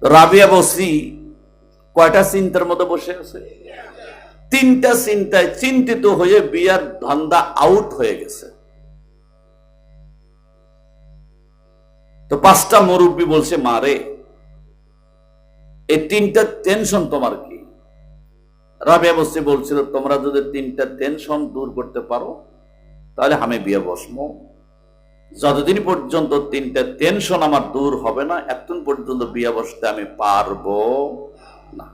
রাবিয়া বসরি কয়টা চিন্তার মধ্যে বসে আছে? তিনটা চিন্তায় চিন্তিত হয়ে বিয়ার ধান্দা আউট হয়ে গেছে। তো পাঁচটা মুরব্বী বলছে, মারে এই তিনটা টেনশন তোমার কি? রাবিয়া বসরি বলছিল, তোমরা যদি তিনটা টেনশন দূর করতে পারো তাহলে আমি বিয়ে বসবো। যতদিন পর্যন্ত তিনটা টেনশন আমার দূর হবে না, এতদিন পর্যন্ত বিয়ে বসতে আমি পারবো না।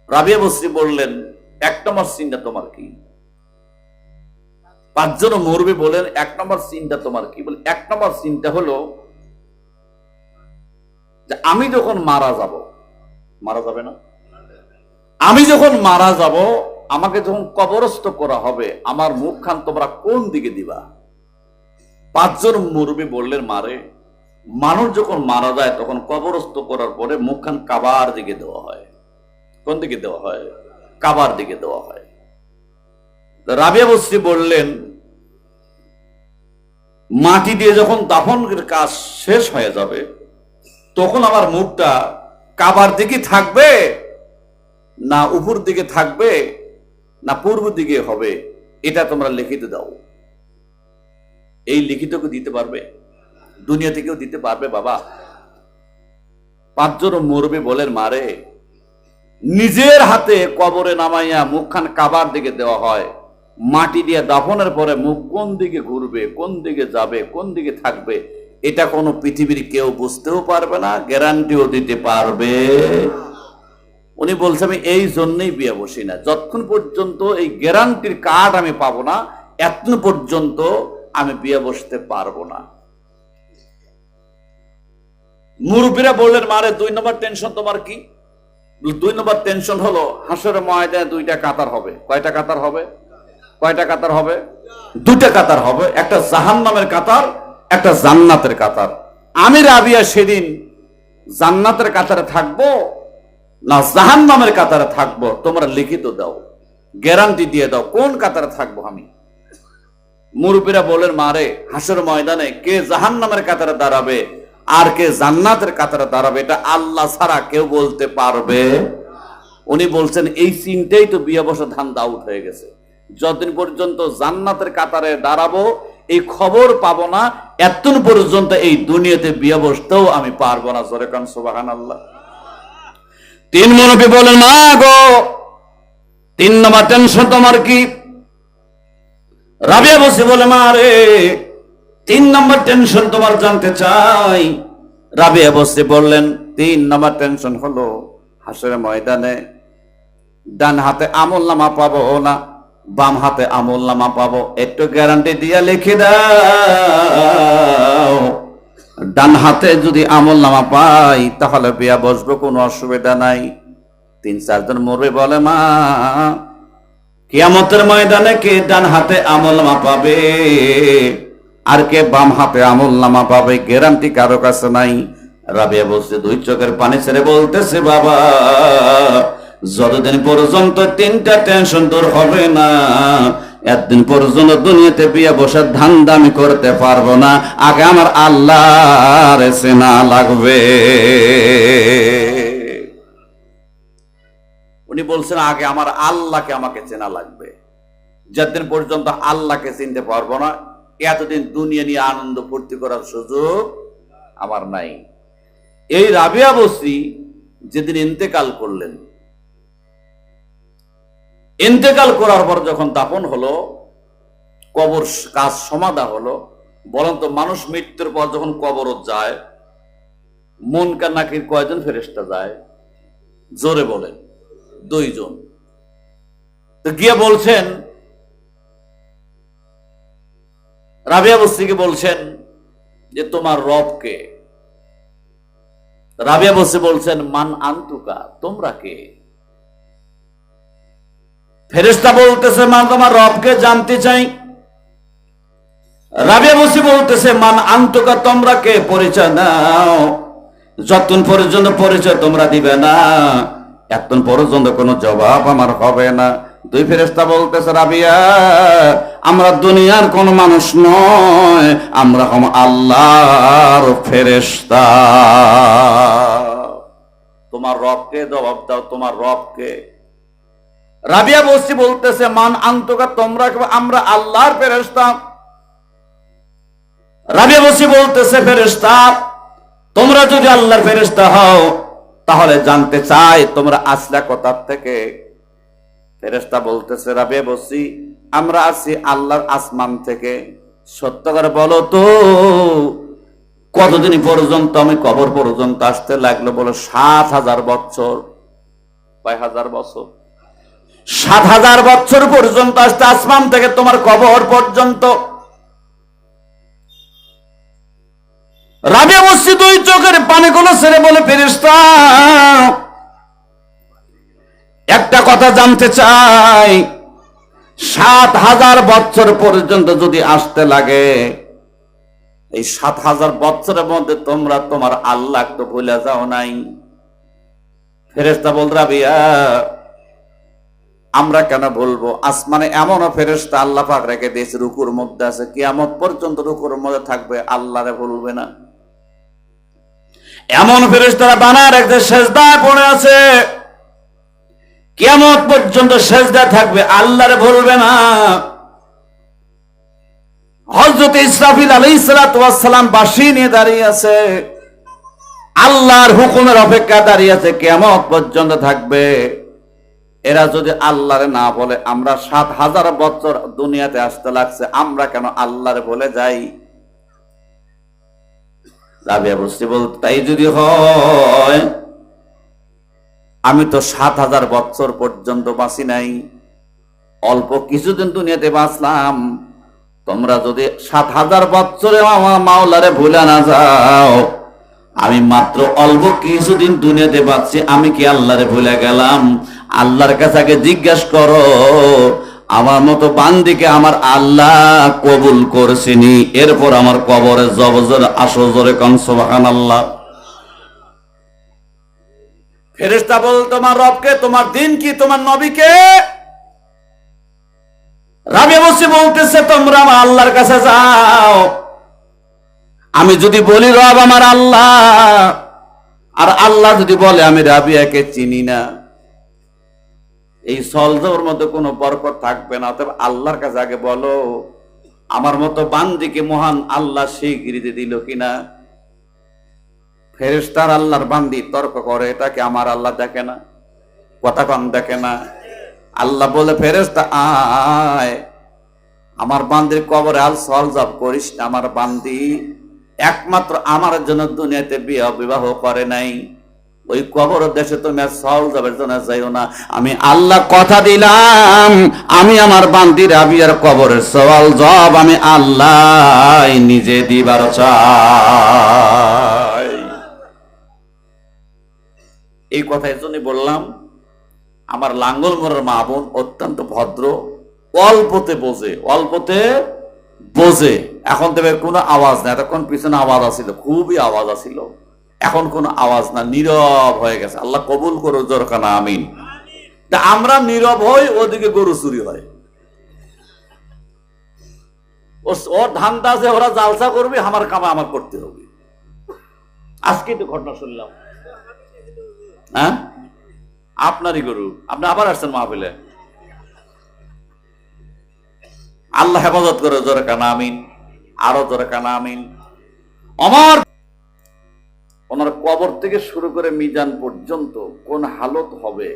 রাবিয়া বসরি বললেন, এক নম্বর চিন্তা তোমার কি? পাঁচজন মুরব্বী বলেন, এক নম্বর চিন্তা তোমার কি? বলে, এক নম্বর চিন্তা হলো যে আমি যখন মারা যাব, মারা যাবে না, আমি যখন মারা যাব, আমাকে যখন কবরস্থ করা হবে, আমার মুখখান তোমরা কোন দিকে দিবা? পাঁচজন মুরব্বী বললেন, মারে মানুষ যখন মারা যায় তখন কবরস্থ করার পরে মুখখান কাবার দিকে দেওয়া হয়। কোন দিকে দেওয়া হয়? কাবার দিকে দেওয়া হয়। রাবিয়া বসরি বললেন, মাটি দিয়ে যখন দাফনের কাজ শেষ হয়ে যাবে তখন আমার মুখটা কাবার দিকে থাকবে না উপর দিকে থাকবে না পূর্ব দিকে হবে, এটা তোমরা লিখিত দাও। এই লিখিতকে দিতে পারবে? দুনিয়া থেকেও দিতে পারবে বাবা? পাঁচজন মুরব্বী বলেন, মারে নিজের হাতে কবরে নামাইয়া মুখখান কাবার দিকে দেওয়া হয়, মাটি দিয়ে দাফনের পরে মুখ কোন দিকে ঘুরবে, কোন দিকে যাবে, কোন দিকে থাকবে, এটা কোনো পৃথিবীর কেউ বুঝতেও পারবে না, গ্যারান্টিও দিতে পারবে। উনি বলছে, আমি এই জন্যই বিয়ে বসি না, যতক্ষণ পর্যন্ত এই গ্যারান্টির কার্ড আমি পাবো না এতক্ষণ পর্যন্ত আমি বিয়ে বসতে পারবো না। মুরব্বীরা বললেন, মারে দুই নম্বর টেনশন তোমার কি? দুই নম্বর টেনশন হলো হাসরের ময়দানে দুইটা কাতার হবে। কয়টা কাতার হবে? কয়টা কাতার হবে? দুইটা কাতার হবে, একটা জাহান্নামের কাতার, একটা জান্নাতের কাতার। আমি রাবিয়া সেদিন জান্নাতের কাতারে থাকবো না জাহান্নামের কাতারে থাকবো? তোমরা লিখিত দাও, গ্যারান্টি দিয়ে দাও, কোন কাতারে থাকবো আমি? মুরব্বীরা বলেন, মারে হাসরের ময়দানে কে জাহান্নামের কাতারে দাঁড়াবে আর কে জান্নাতের কাতারে দাঁড়াবে এটা আল্লাহ ছাড়া কেউ বলতে পারবে? উনি বলছেন, এই চিন্তাই তো বিয়ে বসা ধান্দা আউট হয়ে গেছে। যতদিন পর্যন্ত জান্নাতের কাতারে দাঁড়াবো এই খবর পাবো না, এতদিন পর্যন্ত এই দুনিয়াতে বিয়ে বসতেও আমি পারবো না। জোরে কান সুবহানাল্লাহ। তিন মুরব্বী বলেন, মা গো তিন নম্বর টেনশন তোমার কি? রাবিয়া বসে বলে, মা রে তিন নম্বর টেনশন তোমার জানতে চাই। রাবিয়া বসে বললেন, তিন নম্বর টেনশন হলো হাসরের ময়দানে ডান হাতে আমলনামা পাবো না বাম হাতে আমলনামা পাবো, একটু গ্যারান্টি দিয়ে লিখে দাও। ডান হাতে যদি আমলনামা পাই তাহলে বিয়া বসবো, কোনো অসুবিধা নাই। তিন চারজন মুরব্বী বলে, মা কিয়ামতের ময়দানে কে ডান হাতে আমলনামা পাবে আর কে বাম হাতে আমলনামা পাবে, গ্যারান্টি কারো কাছে নাই। রাবিয়া বলছে, দুই চোখের পানি ছেড়ে বলতেছে, বাবা যতদিন পর্যন্ত তিনটা টেনশন দূর হবে না এতদিন পর্যন্ত দুনিয়াতে বিয়ে বসার ধান্দা আমি করতে পারবো না। আগে আমার আল্লাহর চেনা লাগবে। উনি বলছেন, আগে আমার আল্লাহকে আমাকে চেনা লাগবে। যতদিন পর্যন্ত আল্লাহকে চিনতে পারবো না এতদিন দুনিয়া নিয়ে আনন্দ ফুর্তি করার সুযোগ আমার নাই। এই রাবিয়া বসরি যেদিন ইন্তেকাল করলেন, ইন্তেকাল করার পর যখন দাফন হলো, কবর কাজ সমাধা হলো, বলেন তো মানুষ মৃত্যুর পর যখন কবর যায় মুনকার নাকির কয়জন ফেরেশতা যায়? জোরে বলেন, দুইজন। তো গিয়ে বলছেন, রাবিয়া বসরিকে বলছেন যে তোমার রব কে? রাবিয়া বসরি বলছেন, মান আনতুকা, তোমরা কে? ফেরেশতা বলতেছে, মান তোমার রবকে জানতে চাই। রাবিয়া বসরি বলতেছে, মান আনতুকা, তোমরা কে? পরিচয় দাও। যতক্ষণ পর্যন্ত পরিচয় তোমরা দিবে না এতক্ষণ পর্যন্ত কোনো জবাব আমার হবে না। দুই ফেরেশতা বলতেছে, রাবিয়া আমরা দুনিয়ার কোন মানুষ নয়, আমরা হম আল্লাহর ফেরেশতা। তোমার রবকে জবাব দাও, তোমার রবকে। রাবিয়া বসরি বলতেছে, মান আন্তকা, তোমরা? আমরা আল্লাহর ফেরেশতা। রাবিয়া বসরি বলতেছে, ফেরেশতা? তোমরা যদি আল্লাহর ফেরেশতা হও তাহলে জানতে চাই তোমরা আসলা কোথা থেকে? ফেরেশতা বলতেছে, রাবিয়া বসরি, আমরা আসি আল্লাহর আসমান থেকে। সত্য করে বলো তো কতদিন পর্যন্ত? আমি কবর পর্যন্ত আসতে লাগলো। বলো ৭,০০০ বছর। কয় হাজার বছর? ৭,০০০ বছর পর্যন্ত আসতে, আসমান থেকে তোমার কবর পর্যন্ত। রাবিয়া বসরি দুই চোখের পানিগুলো ছেড়ে বলে, ফেরেশতা একটা কথা জানতে চাই, ৭,০০০ বছর পর্যন্ত যদি আসতে লাগে, এই ৭,০০০ বছরের মধ্যে তোমরা তোমার আল্লাহ তো ভুলে যাও নাই? ফেরেশতা বল, রাবিয়া আমরা কেন বলবো? আসমানে এমনও ফেরেশতা আল্লাহ পাক রেখে দিয়েছে, রুকুর মধ্যে আছে, কিয়ামত পর্যন্ত রুকুর মধ্যে থাকবে, আল্লাহরে ভুলবে না। এমন ফেরেশতারা বানায় রেখেছে, সেজদায় পড়ে আছে, কিয়ামত পর্যন্ত সেজদায় থাকবে, আল্লাহরে ভুলবে না। হযরত ইসরাফিল আলাইহিস সালাতু ওয়াস সালাম বাঁশি নিয়ে দাঁড়িয়ে আছে, আল্লাহর হুকুমের অপেক্ষা দাঁড়িয়ে আছে, কিয়ামত পর্যন্ত থাকবে। এরা যদি আল্লাহরে না বলে, আমরা ৭,০০০ বছর দুনিয়াতে আসতে লাগছে, আমরা কেন আল্লাহরে বলে যাই? রাবিয়া বসরি বলতে, তাই যদি হয়, আমি তো ৭,০০০ বছর পর্যন্ত বাঁচি নাই, অল্প কিছুদিন দুনিয়াতে বাঁচলাম। তোমরা যদি ৭,০০০ বছরে আমার মাওলারে ভুলে না যাও, আমি মাত্র অল্প কিছুদিন দুনিয়াতে বাঁচছি, আমি কি আল্লাহরে ভুলে গেলাম? আল্লাহর কাছে আগে জিজ্ঞাসা করো, আমার মতো বান্দিকে আমার আল্লাহ কবুল করছেনি, এরপর আমার কবরে জবজর আসো, জোরে কোন সুবহানাল্লাহ। ফেরেশতা বল, তোমার রবকে, তোমার দিন কি, তোমার নবীকে? রাবিয়া বসরি বলতেছে, তোমরা আমার আল্লাহর কাছে যাও। আমি যদি বলি রব আমার আল্লাহ, আর আল্লাহ যদি বলে আমি রাবিয়াকে চিনি না, এই সলজর মধ্যে কোনো বরকত থাকবে না। তবে আল্লাহর কাছে আগে বলো, আমার মতো বান্দিকে মহান আল্লাহ স্বীকৃতি দিল কিনা। ফেরেশতার আল্লাহর বান্দি তর্ক করে, এটাকে আমার আল্লাহ দেখে না? কথা কম দেখে না? আল্লাহ বলে, ফেরেশতা আয়, আমার বান্দির কবরে আল সলজব করিস না। আমার বান্দি একমাত্র আমার জন্য দুনিয়াতে বিবাহ করে নাই, ওই কবর দেশে তুমি সলজবের জন্য যাইও না। আমি আল্লাহ কথা দিলাম, আমি আমার বান্দি রাবিয়ার কবরের সলজব আমি আল্লাহ নিজে দিবার চাই। এই কথা এজন্যই বললাম, আমার লাঙ্গল মোড়ের মা বোন অত্যন্ত ভদ্র, অল্পতে বোঝে, অল্পতে বোঝে। এখন তবে কোনো আওয়াজ না, এতক্ষণ পিছনে আওয়াজ আসিল, খুবই আওয়াজ আসিল, এখন কোনো আওয়াজ না, নীরব হয়ে গেছে। আল্লাহ কবুল করো, জোরকানা আমিন। তা আমরা নীরব হই, ওদিকে গরু চুরি হয়। ওর ধান্দা আছে, ওরা জালসা করবে, আমার কামা আমার করতে হবে। আজকে তো ঘটনা শুনলাম। হ্যাঁ, আপনারই গরু, আপনি আবার আসছেন মাহফিলে। আল্লাহ হেফাজত করে, জোরে কানা আমিন, আরো জোরে কানা আমিন। আমার ওনার কবর থেকে শুরু করে মিজান পর্যন্ত কোন হালত হবে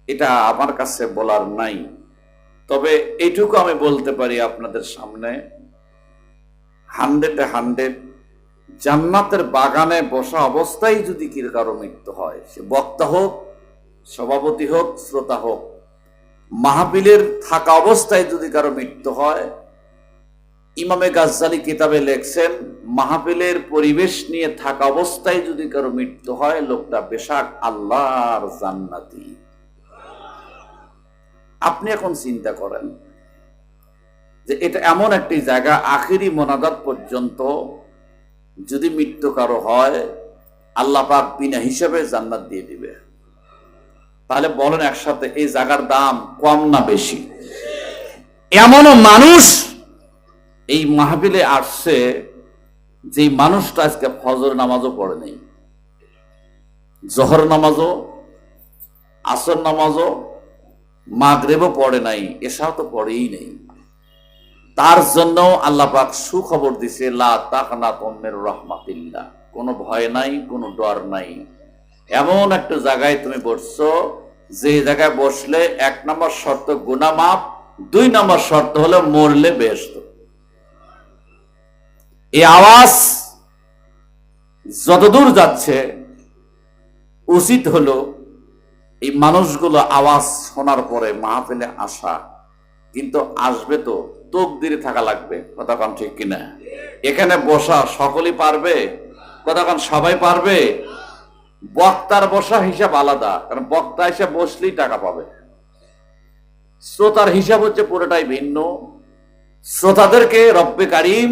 এটা আমার কাছে বলার নাই। তবে এইটুকু আমি বলতে পারি আপনাদের সামনে, 100% জান্নাতের বাগানে বসা অবস্থায় যদি কারো মৃত্যু হয়, সে বক্তা হোক, সভাপতি হোক, শ্রোতা হোক, মাহফিলের থাকা অবস্থায় যদি কারো মৃত্যু হয়, ইমামে গাজ্জালি কিতাবে লেখছেন, মাহফিলের পরিবেশ নিয়ে থাকা অবস্থায় যদি কারো মৃত্যু হয়, লোকটা বেশাক আল্লাহর জান্নাতি। আপনি এখন চিন্তা করেন যে এটা এমন একটি জায়গা, আখিরি মোনাজাত পর্যন্ত যদি মৃত্যু কারো হয়, আল্লাহ পাক বিনা হিসাবে জান্নাত দিয়ে দিবে। তাহলে বলেন একসাথে, এই জায়গার দাম কম না বেশি? এমনও মানুষ এই মাহফিলে আসছে যে মানুষটা আজকে ফজর নামাজও পড়ে নেই, জোহর নামাজও, আসর নামাজও, মাগরিবও পড়ে নাই, এশাও তো পড়েই নেই। তার জন্য আল্লাহ পাক সুখবর দিছে, লা তাকনাতু মির রাহমাতিল্লাহ, কোনো ভয় নাই, কোনো ডর নাই। এমন একটা জায়গায় তুমি বসছো, যে জায়গায় বসলে 1 নম্বর শর্ত গুনাহ মাফ, 2 নম্বর শর্ত হলো মরলে বেহেশত। এই আওয়াজ যতদূর যাচ্ছে, উচিত হলো এই মানুষগুলো আওয়াজ শোনার পরে মাহফিলে আসা, কিন্তু আসবে তো তকদিরে থাকা লাগবে। কথা কান ঠিক কিনা? এখানে বসা সকলেই পারবে? কথা কান সবাই পারবে? বক্তার বসা হিসাব আলাদা, কারণ বক্তা হিসাব বসলেই টাকা পাবে। শ্রোতার হিসাব হচ্ছে পুরোটাই ভিন্ন। শ্রোতাদেরকে রব্বে কারিম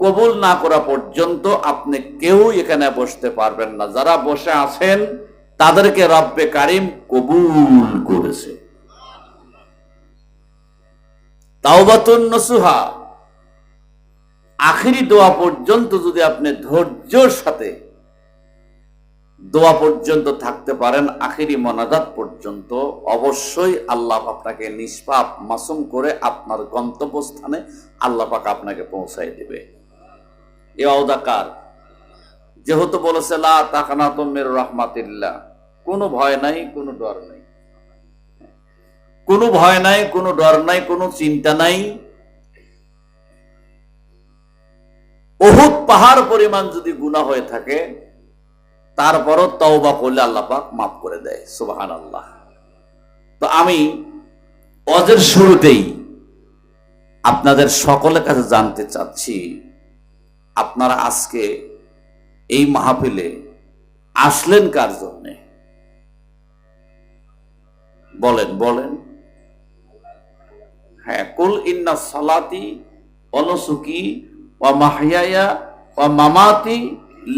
কবুল না করা পর্যন্ত আপনি কেউ এখানে বসতে পারবেন না। যারা বসে আছেন তাদেরকে রব্বে কারিম কবুল করেছে। তাওবাতুন নসুহা, আখিরি দোয়া পর্যন্ত যদি আপনি ধৈর্যের সাথে দোয়া পর্যন্ত থাকতে পারেন, আখিরি মোনাজাত পর্যন্ত, অবশ্যই আল্লাহ আপনাকে নিষ্পাপ মাসুম করে আপনার গন্তব্যস্থানে আল্লাহ পাক আপনাকে পৌঁছায় দিবে। এ ওয়াদাকার যেহেতু বলেছে লা তাকনাতু মির রাহমাতিল্লাহ, কোনো ভয় নাই, কোনো ডর নাই, কোনো ভয় নাই, কোনো ডর নাই, কোনো চিন্তা নাই। উহুদ পাহাড় পরিমাণ যদি গুনাহ হয়ে থাকে, তারপরও তওবা করলে আল্লাহ পাক মাফ করে দেয়। সুবহানাল্লাহ। তো আমি ওয়াজের শুরুতেই আপনাদের সকলের কাছে জানতে চাচ্ছি, আপনারা আজকে এই মাহফিলে আসলেন কার জন্যে? বলেন বলেন। হ্যাঁ, কুল ইন্না সালাতি ওয়া নুসুকি ওয়া মাহইয়ায়া ওয়া মামাতি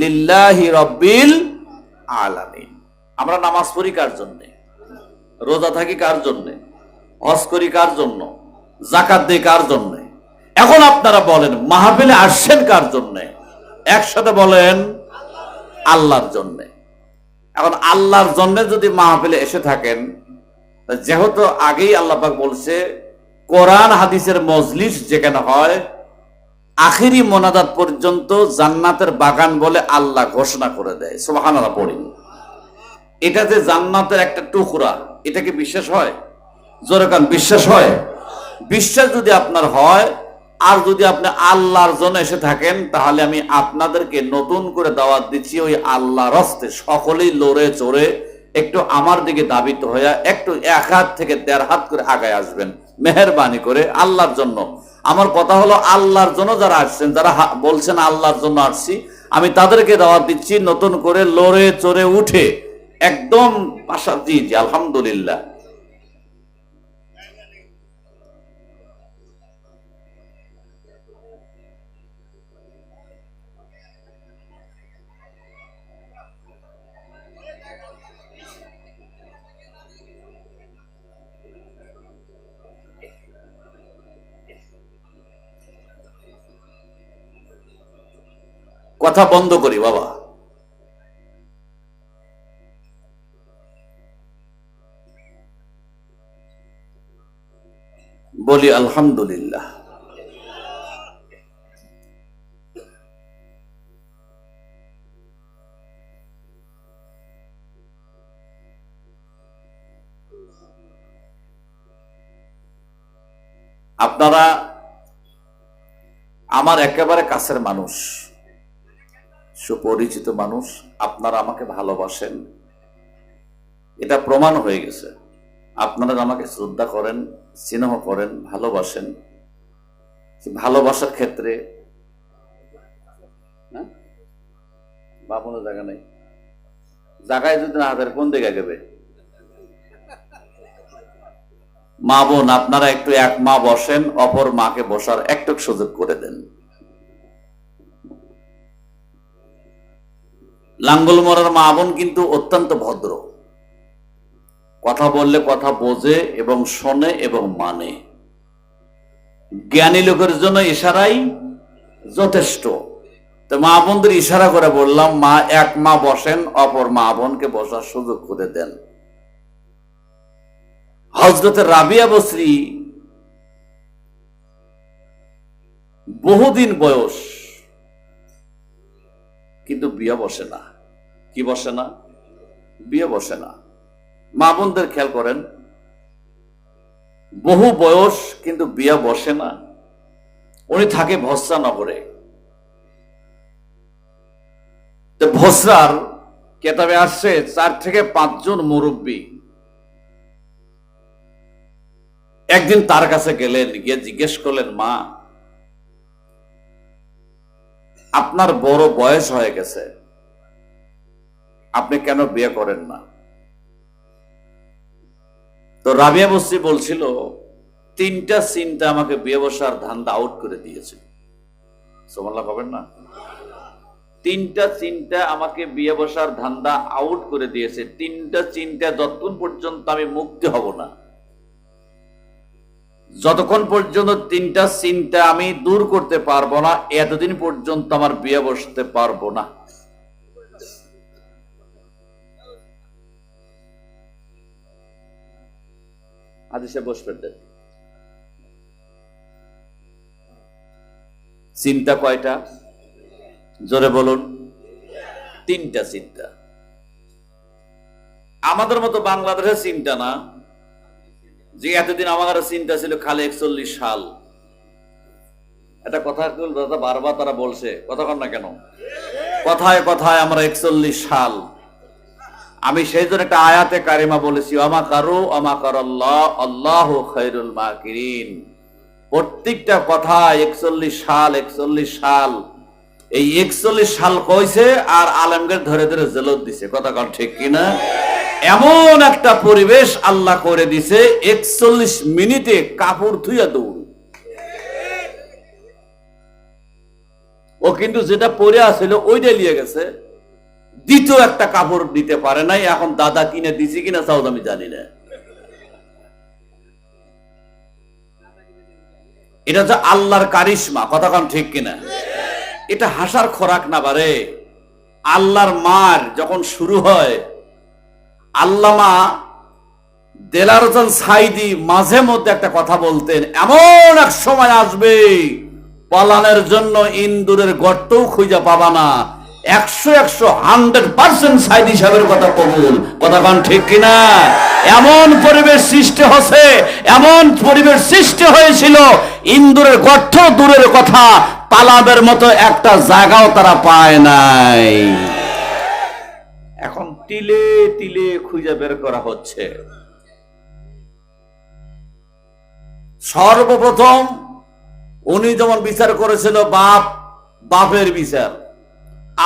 লিল্লাহি রাব্বিল আলামিন। আমরা নামাজ পড়ি কার জন্যে? রোজা থাকি কার জন্যে? হজ করি কার জন্য? যাকাত দেই কার জন্যে? এখন আপনারা বলেন, মাহফিলে আসছেন কার জন্যে? একসাথে বলেন, আল্লাহর জন্যে। এখন আল্লাহর জন্য যদি মাহফিলে এসে থাকেন, যেহেতু আগেই আল্লাহ পাক বলছে কোরআন হাদিসের মজলিস যেখানে হয়, আখিরি মোনাজাত পর্যন্ত জান্নাতের বাগান বলে আল্লাহ ঘোষণা করে দেয়। সুবহানাল্লাহ পড়ি। এটা যে জান্নাতের একটা টুকরা, এটা কি বিশ্বাস হয়? জোরে কান, বিশ্বাস হয়? বিশ্বাস যদি আপনার হয়, আর যদি আপনি আল্লাহর জন্য এসে থাকেন, তাহলে আমি আপনাদেরকে নতুন করে দাওয়াত দিচ্ছি, ওই আল্লাহর রাস্তে সকলেই লড়ে চড়ে একটু আমার দিকে দাবিত হয়ে একটু 1 হাত থেকে 1.5 হাত করে আগায় আসবেন, মেহেরবানি করে আল্লাহর জন্য। আমার কথা হলো, আল্লাহর জন্য যারা আসছেন, যারা বলছেন আল্লাহর জন্য আসছি, আমি তাদেরকে দাওয়াত দিচ্ছি নতুন করে লড়ে চড়ে উঠে একদম পাশা। জি জি, আলহামদুলিল্লাহ। কথা বন্ধ করি বাবা। বলি আলহামদুলিল্লাহ। আপনারা আমার একেবারে কাছের মানুষ, সুপরিচিত মানুষ, আপনারা আমাকে ভালোবাসেন, এটা প্রমাণ হয়ে গেছে। আপনারা আমাকে শ্রদ্ধা করেন, স্নেহ করেন, ভালোবাসেন। ভালোবাসার ক্ষেত্রে বাপনের জায়গা নেই, জায়গায় যদি না হাজার কোন দিকে গেবে? মা বোন, আপনারা একটু এক মা বসেন, অপর মাকে বসার একটু সুযোগ করে দেন। লাঙ্গলমরার মা বোন কিন্তু অত্যন্ত ভদ্র, কথা বললে কথা বোঝে এবং শোনে এবং মানে। জ্ঞানী লোকের জন্য ইশারাই যথেষ্ট। তো মা বোনদের ইশারা করে বললাম, মা এক মা বসেন, অপর মা বোনকে বসার সুযোগ করে দেন। হযরতে রাবিয়া বসরি বহুদিন বয়স, কিন্তু বিয়ে বসে না। কি বসে না? বিয়ে বসে না। মা বোনদের খেয়াল করেন, বহু বয়স কিন্তু বিয়ে বসে না। উনি থাকে ভসরা নগরে। ভসরার কেতাবে আসছে 4 থেকে 5 জন মুরব্বী একদিন তার কাছে গেলেন, গিয়ে জিজ্ঞেস করলেন, মা আপনার বড় বয়স হয়ে গেছে, আপনি কেন বিয়ে করেন না? তো রাবিয়া বসরি বলছিল, 3টা চিন্তা আমাকে বিয়ে বসার ধান্দা আউট করে দিয়েছে। সুবহানাল্লাহ পাবেন না? 3টা চিন্তা আমাকে বিয়ে বসার ধান্দা আউট করে দিয়েছে। 3টা চিন্তা যতক্ষণ পর্যন্ত আমি মুক্তি হব না, যতক্ষণ পর্যন্ত 3টা চিন্তা আমি দূর করতে পারবো না, এতদিন পর্যন্ত আমার বিয়ে বসতে পারবো না। হাদিসে বসবেন দেন। চিন্তা কয়টা? জোরে বলুন। 3টা চিন্তা। আমাদের মতো বাংলাদেশের চিন্তা না, যে এতদিন আমার চিন্তা ছিল খালি 41 সাল। এটা কথা বারবার তারা বলছে, কথা কন না কেন? কথায় কথায় আমরা 41 সাল। আমি সেই জন্য একটা আয়াতে কারিমা বলেছি, আমাকারু আমাকারাল্লাহ আল্লাহু খায়রুল মাকিরিন। প্রত্যেকটা কথা 41 সাল 41 সাল। এই 41 সাল কইছে আর আলেমদের ধরে ধরে জেলত দিছে। কথা কন ঠিক কিনা? এমন একটা পরিবেশ আল্লাহ করে দিছে, 41 মিনিটে কাপড় ধুইয়া দৌড়। ও কিন্তু যেটা পরে আসছিল ওইটা নিয়ে গেছে, দ্বিতীয় একটা কাপড় দিতে পারে নাই। এখন দাদা কিনে দিছি কিনা চাও আমি জানি না। এটা হচ্ছে আল্লাহর কারিশমা। কথা কন ঠিক কিনা? এটা হাসার খোরাক না বারে। আল্লাহর মার যখন শুরু হয়, আল্লামা দেলার হোসেন সাইদি মাঝে মধ্যে একটা কথা বলতেন, এমন এক সময় আসবে পালানের জন্য ইন্দুরের গর্তও খুঁজে পাবা না। 100% সাইদি সাহেবের কথা কবুল। কথা কন ঠিক কিনা? এমন পরিবেশ সৃষ্টি হচ্ছে, এমন পরিবেশ সৃষ্টি হয়েছিল, ইন্দুরের গর্ত দূরের কথা, পালাবের মতো একটা জায়গাও তারা পায় নাই। এখন তিলে তিলে খুঁজে বের করা হচ্ছে। সর্বপ্রথম উনি যেমন বিচার করেছিল বাপের বিচার,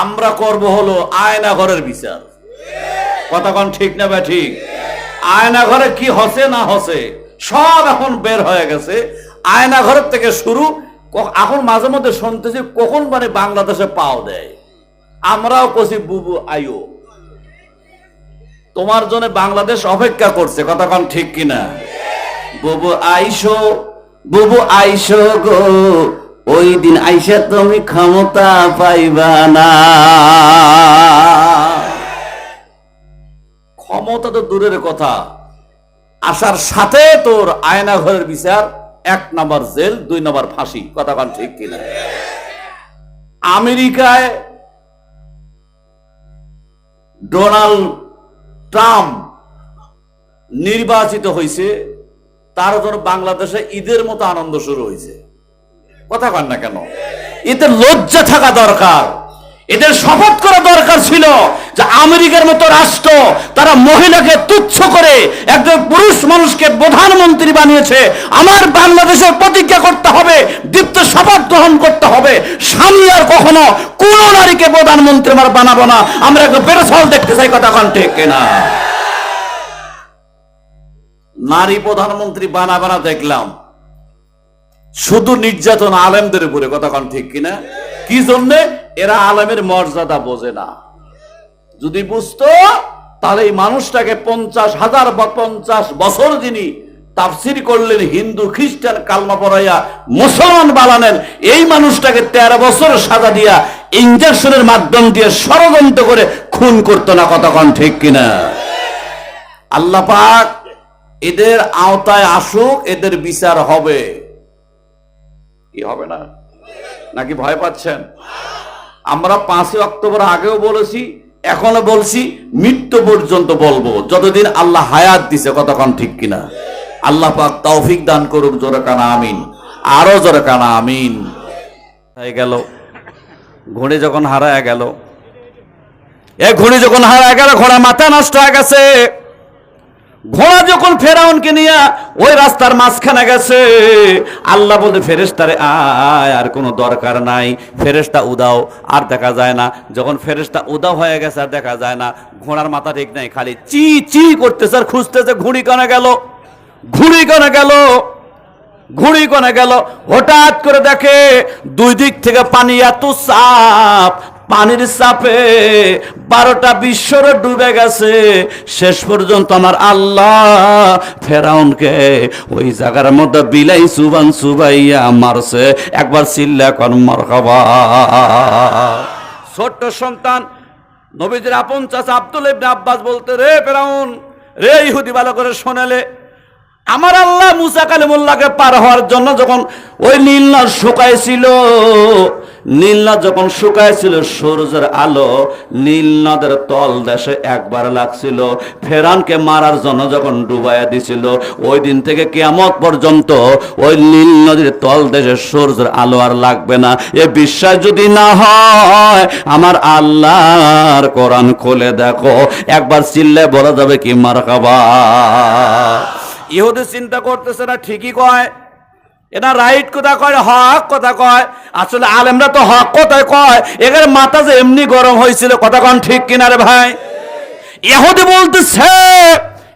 আমরা করব হলো আয়না ঘরের বিচার। কথা কন ঠিক না বা ঠিক? আয়না ঘরে কি হচ্ছে না হচ্ছে সব এখন বের হয়ে গেছে। আয়না ঘরের থেকে শুরু। এখন মাঝে মধ্যে শুনতেছি কখন মানে বাংলাদেশে পাও দেয়। আমরাও কছি বুবু আইও, তোমার জন্য বাংলাদেশ অপেক্ষা করছে। কথা কন ঠিক কিনা? বুবু আইসো, বুবু আইসো গো, ওই দিন আইসা তুমি ক্ষমতা পাইবা না। ক্ষমতা তো দূরের কথা, আসার সাথে তোর আয়না ঘরের বিচার, 1 নম্বর জেল, 2 নম্বর ফাঁসি। কথা কন ঠিক কিনা? আমেরিকায় ডোনাল্ড ট্রাম্প নির্বাচিত হয়েছে, তার জন্য বাংলাদেশে ঈদের মতো আনন্দ শুরু হয়েছে। কথা কন না কেন? এতে লজ্জা থাকা দরকার। এদের শপথ করা দরকার ছিল যে আমেরিকার মতো রাষ্ট্র, তারা মহিলাকে তুচ্ছ করে একজন পুরুষ মানুষকে প্রধানমন্ত্রী বানিয়েছে। আমার বাংলাদেশের প্রতিজ্ঞা করতে হবে, দীপ্ত শপথ গ্রহণ করতে হবে, সামনে আর কখনো কোন নারীকে প্রধানমন্ত্রী আমার বানাবো না। আমরা একটা বেরসল দেখতে চাই। কথা কন ঠিক কিনা? নারী প্রধানমন্ত্রী বানা দেখলাম, শুধু নির্যাতন আলেমদের উপরে। কথা কন ঠিক কিনা? কি জন্যে? এরা আলেমের মর্যাদা বোঝে না। যদি বুঝতো তাহলে এই মানুষটাকে 50,000 বা 50 বছর যিনি তাফসির করলেন, হিন্দু খ্রিস্টান কালমা পড়াইয়া মুসলমান বানালেন, এই মানুষটাকে 13 বছর সাজা দিয়া ইনজেকশনের মাধ্যম দিয়ে ষড়যন্ত্র করে খুন করতো না, কতক্ষণ ঠিক কিনা? আল্লাহ পাক এদের আওতায় আসুক, এদের বিচার হবে। কি হবে না? নাকি ভয় পাচ্ছেন? আমরা 5 অক্টোবর আগেও বলেছি, এখনো বলছি, মৃত্যু পর্যন্ত বলবো, যতদিন আল্লাহ হায়াত দিছে, কতক্ষণ ঠিক কিনা? আল্লাহ পাক তৌফিক দান করুক, জোরে কানা আমিন, আরো জোরে কানা আমিন। হয়ে গেল ঘুড়ি যখন হারায় গেল, ঘুড়ি যখন হারায় গেল, ঘোড়া মাথা নষ্ট হয়ে গেছে। ঘোড়া যখন ফেরাউনকে নিয়ে ওই রাস্তার মাঝখানে গেছে, আল্লাহ বলে ফেরেশতারে আয়, আর কোনো দরকার নাই, ফেরেশতা উদাও, আর দেখা যায় না। যখন ফেরেশতা উদাও হয়ে গেছে, আর দেখা যায় না, ঘোড়ার মাথা ঠিক নাই, খালি চি চি করতেছে আর খুঁজতেছে, ঘুড়ি কানে গেল, ঘুড়ি কানে গেল, ঘুড়ি কোনে গেল। হঠাৎ করে দেখে দুই দিক থেকে পানি এত চাপ, পানির চাপে 12টা বিশ্বর ডুবে গেছে। শেষ পর্যন্ত আমার আল্লাহ ফেরাউনকে ওই জায়গার মধ্যে বিলাই সুবান সুবাইয়া মারছে। একবার চিল্লা কর মারহাবা। ছোট্ট সন্তান নবীজির আপন চাচা আব্দুল্লাহ ইবনে আব্বাস বলতে, রে ফেরাউন, রে ইহুদি, ভালো করে শোনালে, আমার আল্লাহ মুসা কালিমুল্লাহকে পার হওয়ার জন্য যখন ওই নীল নদ শুকাইছিল, নীল নদ যখন শুকাইছিল, সূর্যের আলো নীল নদের তল দেশে একবার লাগছিল। ফেরাউনকে মারার জন্য যখন ডুবাইয়া দিছিল, ওই দিন থেকে কিয়ামত পর্যন্ত ওই নীল নদীর তল দেশে সূর্যের আলো আর লাগবে না। এ বিশ্বাস যদি না হয়, আমার আল্লাহর কোরআন খুলে দেখো, একবার চিল্লে বলা যাবে কি মারহাবা। ইহুদি চিন্তা করতেছে না, ঠিকই কয়, এটা রাইট কথা কয়, হক কথা কয়। আসলে আলেমরা তো হক কথায় কয়, এখানে মাথা যে এমনি গরম হয়েছিল, কথা কন ঠিক কিনা রে ভাই? ইহুদি বলতেছে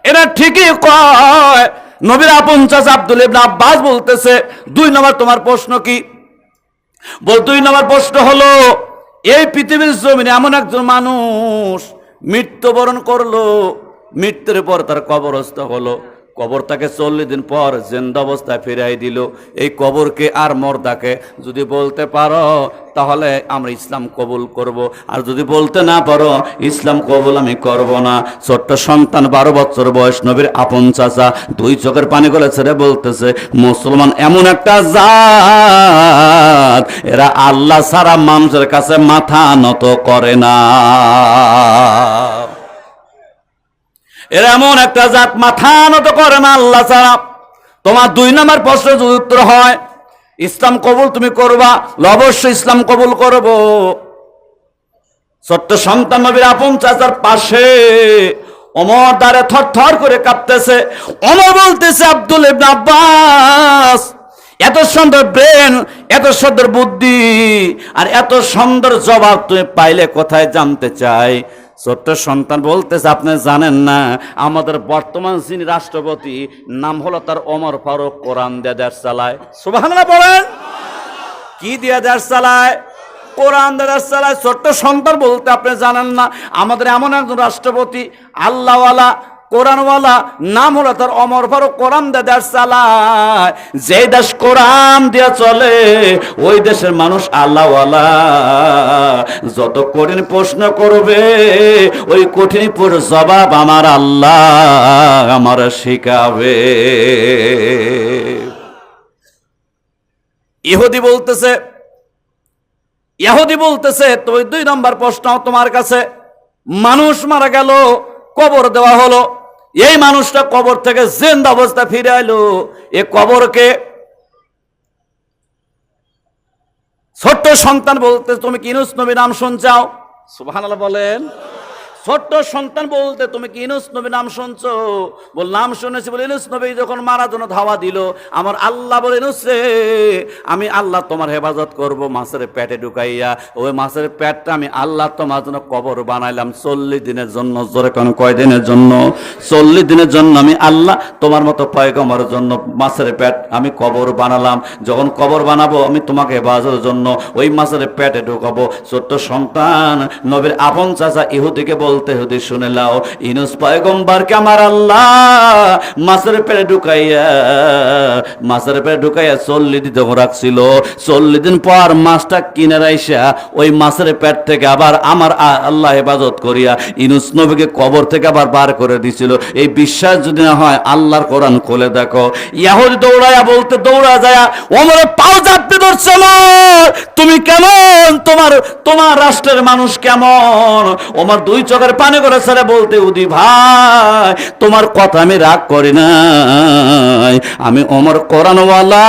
এটা ঠিকই কয়। নবীর আপন চাচা আব্দুল্লাহ ইবনে আব্বাস বলতেছে, 2 নম্বর তোমার প্রশ্ন কি? বল 2 নম্বর প্রশ্ন হলো, এই পৃথিবীর জমিনে এমন একজন মানুষ মৃত্যুবরণ করলো, মৃত্যুর পর তার কবরস্থ হলো, কবর তাকে 40 দিন পর জিন্দা অবস্থায় ফিরাই দিল। এই কবরকে আর মর্দাকে যদি বলতে পারো, তাহলে আমরা ইসলাম কবুল করব, আর যদি বলতে না পারো, ইসলাম কবুল আমি করব না। ছোট্ট সন্তান 12 বছর বয়স, নবীর আপন চাচা 2 চোখের পানি গলে ছেড়ে বলতেছে, মুসলমান এমন একটা জাত, এরা আল্লাহ ছাড়া মানুষের কাছে মাথা নত করে না। এর এমন একটা জাত, মাথা নত করে না আল্লাহ ছাড়া। তোমার 2 নম্বর প্রশ্নের যদি উত্তর হয় ইসলাম কবুল তুমি করবা, অবশ্যই ইসলাম কবুল করব। ছোট্ট সন্তান নবীর আপন চাচার পাশে ওমর দাঁড়ে থর থর করে কাঁপতেছে। ওমর বলতেছে, আব্দুল্লাহ ইবনে আব্বাস, এত সুন্দর ব্রেন, এত সুন্দর বুদ্ধি, আর এত সুন্দর জবাব তুমি পাইলে কোথায় জানতে চাই? ছোট্ট সন্তান বলতেছে, আপনি জানেন না, আমাদের বর্তমান যিনি রাষ্ট্রপতি, নাম হলো তার ওমর ফারুক, কোরআন দিয়ে দেশ চালায়। সুবহানাল্লাহ বলেন। কি দিয়ে দেশ চালায়? কোরআন দিয়ে দেশ চালায়। ছোট্ট সন্তান বলতে, আপনি জানেন না, আমাদের এমন একজন রাষ্ট্রপতি, আল্লাহওয়ালা, কোরআনওয়ালা, নাম হলো তার ওমর ফারুক, কোরআন দিয়ে দেশ চালায়। যে দেশ কোরআন দিয়ে চলে, ওই দেশের মানুষ আল্লাহওয়ালা। যত কঠিন প্রশ্ন করবে, ওই কঠিন জবাব আমার আল্লাহ আমার শিখাবে। ইহুদি বলতেছে, তো 2 নম্বর প্রশ্ন তোমার কাছে, মানুষ মারা গেল, কবর দেওয়া হলো, এই মানুষটা কবর থেকে জিন্দা অবস্থা ফিরে এলো, এ কবরকে? ছোট্ট সন্তান বলতে, তুমি কি ইউনূস নবীর নাম শুনছাও? সুবহানাল্লাহ বলেন। ছোট্ট সন্তান বলতে, তুমি কি ইউনূস নবীর নাম শুনছো? বল, নাম শুনেছি। বলে, ইউনূস নবী যখন মারা জন্য ধাওয়া দিল, আমার আল্লাহ বলে, ইউনূস রে, আমি আল্লাহ তোমার হেফাজত করব, মাছের পেটে ঢুকাইয়া। ওই মাছের পেটটা আমি আল্লাহ তোমার জন্য কবর বানাইলাম 40 দিনের জন্য। জোরে কোন কয় দিনের জন্য? 40 দিনের জন্য আমি আল্লাহ তোমার মতো পয়গম্বরের জন্য মাছের পেট আমি কবর বানালাম। যখন কবর বানাবো, আমি তোমাকে হেফাজতের জন্য ওই মাছের পেটে ঢুকাবো। ছোট্ট সন্তান নবীর আপন চাচা ইহুদিকে বলতে হতে শুনে লাও, ইউনূস পয়গম্বরকে আমার আল্লাহ মাছের পেটে ঢুকাইয়া 40 দিন রাখছিল। 40 দিন পর মাছটা কিনে রাইসা ওই মাছের পেট থেকে আবার আমার আল্লাহ হেফাজত করিয়া ইউনূস নবীকে কবর থেকে আবার বার করে দিছিল। এই বিশ্বাস যদি না হয় আল্লাহর কোরআন খুলে দেখো। ইহুদি দৌড়ায়া বলতে দৌড়া যায় ওমরের পাও চাপতে ধরছে, তুমি কেমন, তোমার রাষ্ট্রের মানুষ কেমন? ওমর 2 চোখের পানি করে ছেড়ে বলতে, উদি ভাই তোমার কথা আমি রাগ করি নাই, আমি ওমর কোরআনওয়ালা,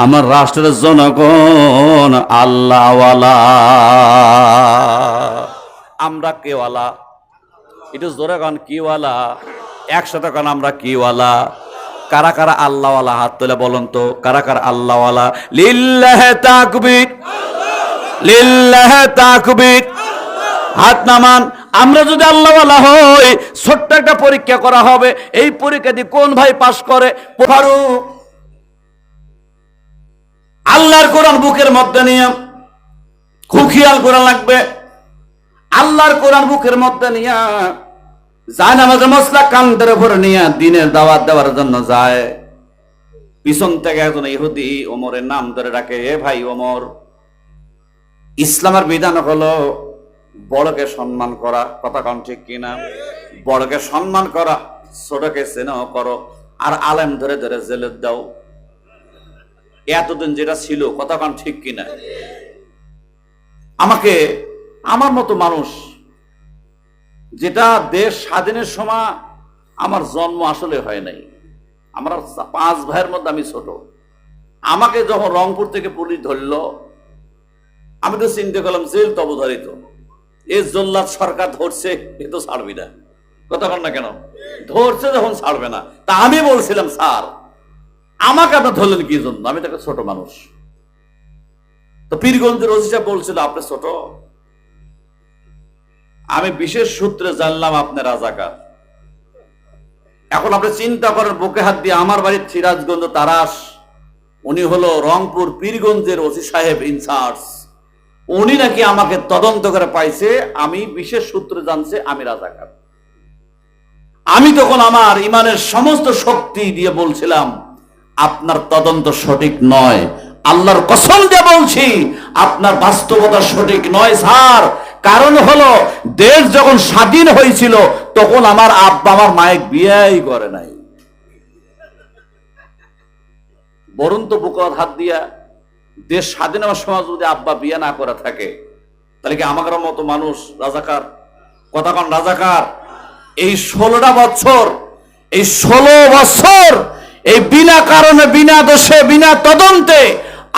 আমার রাষ্ট্রের জনগণ আল্লাহওয়ালা। আমরা কেওয়ালা, একটু জোরে গান কিওয়ালা, একসাথে গান আমরা কিওয়ালা। কারা কারা আল্লাহওয়ালা হাত তুলে বলুন তো, কারা কারা আল্লাহওয়ালা? লিল্লাহে তাকবীর, লিল্লাহে তাকবীর, হাত নামান। আমরা যদি আল্লাহওয়ালা হই, ছোট্ট একটা পরীক্ষা করা হবে। এই পরীক্ষা দিয়ে কোন ভাই পাশ করে? ফারুক। আল্লাহর কোরআন বুকের মধ্যে নিয়ে খুব খেয়াল করা লাগবে। আল্লাহর কোরআন বুকের মধ্যে নিয়ে যায় নামাজের মশলা কান্দের উপরে নিয়ে দিনের দাওয়াত দেওয়ার জন্য যায়। পিছন থেকে একজন ইহুদি ওমরের নাম ধরে ডাকে, এ ভাই ওমর, ইসলামের বিধান হলো বড়কে সম্মান করা, কথা কন ঠিক কিনা? বড়কে সম্মান করা, ছোটকে স্নেহ করো, আর আলেম ধরে ধরে জেলে দাও। এতদিন যেটা ছিল, কথা কন ঠিক কিনা? আমাকে, আমার মতো মানুষ, যেটা দেশ স্বাধীনের সময় আমার জন্ম আসলে হয় নাই, আমরা 5 ভাইয়ের মধ্যে আমি ছোট। আমাকে যখন রংপুর থেকে পুলিশ ধরলো, আমি তো চিন্তা করলাম জেল তো অবধারিত, এ জল্লাদ সরকার ধরছে, এ তো ছাড়বি না, কথা বল না কেন? ধরছে যখন ছাড়বে না। তা আমি বলছিলাম, স্যার আমাকে আপনার ধরলেন কি জন্য? আমি তো একটা ছোট মানুষ। তো পীরগঞ্জের ওসি সাহেব বলছিল, আপনি ছোট। আমি বিশেষ সূত্রে জানলাম আপনি রাজাকার। এখন আপনি চিন্তা করেন, বুকে হাত দিয়ে, আমার বাড়ির সিরাজগঞ্জ তারাস, উনি হলো রংপুর পীরগঞ্জের ওসি সাহেব ইনচার্জ, উনি নাকি আমাকে তদন্ত করে পাইছে, আমি বিশেষ সূত্রে জানছে আমি রাজাকার। আমি তখন আমার ইমানের সমস্ত শক্তি দিয়ে বলছিলাম, আপনার তদন্ত সঠিক নয়, আল্লাহর কসম দিয়ে বলছি আপনার বাস্তবতা সঠিক নয় স্যার। কারণ হলো, দেশ যখন স্বাধীন হয়েছিল তখন আমার আব্বা আমার মায়ের বিয়েই করে নাই। বরং তো বুকের হাত দিয়া, দেশ স্বাধীন হওয়ার সময় যদি আব্বা বিয়ে না করে থাকে, তাহলে কি আমার মতো মানুষ রাজাকার? কথা কন রাজাকার? এই 16টা বছর, এই 16 বছর এই বিনা কারণে, বিনা দোষে, বিনা তদন্তে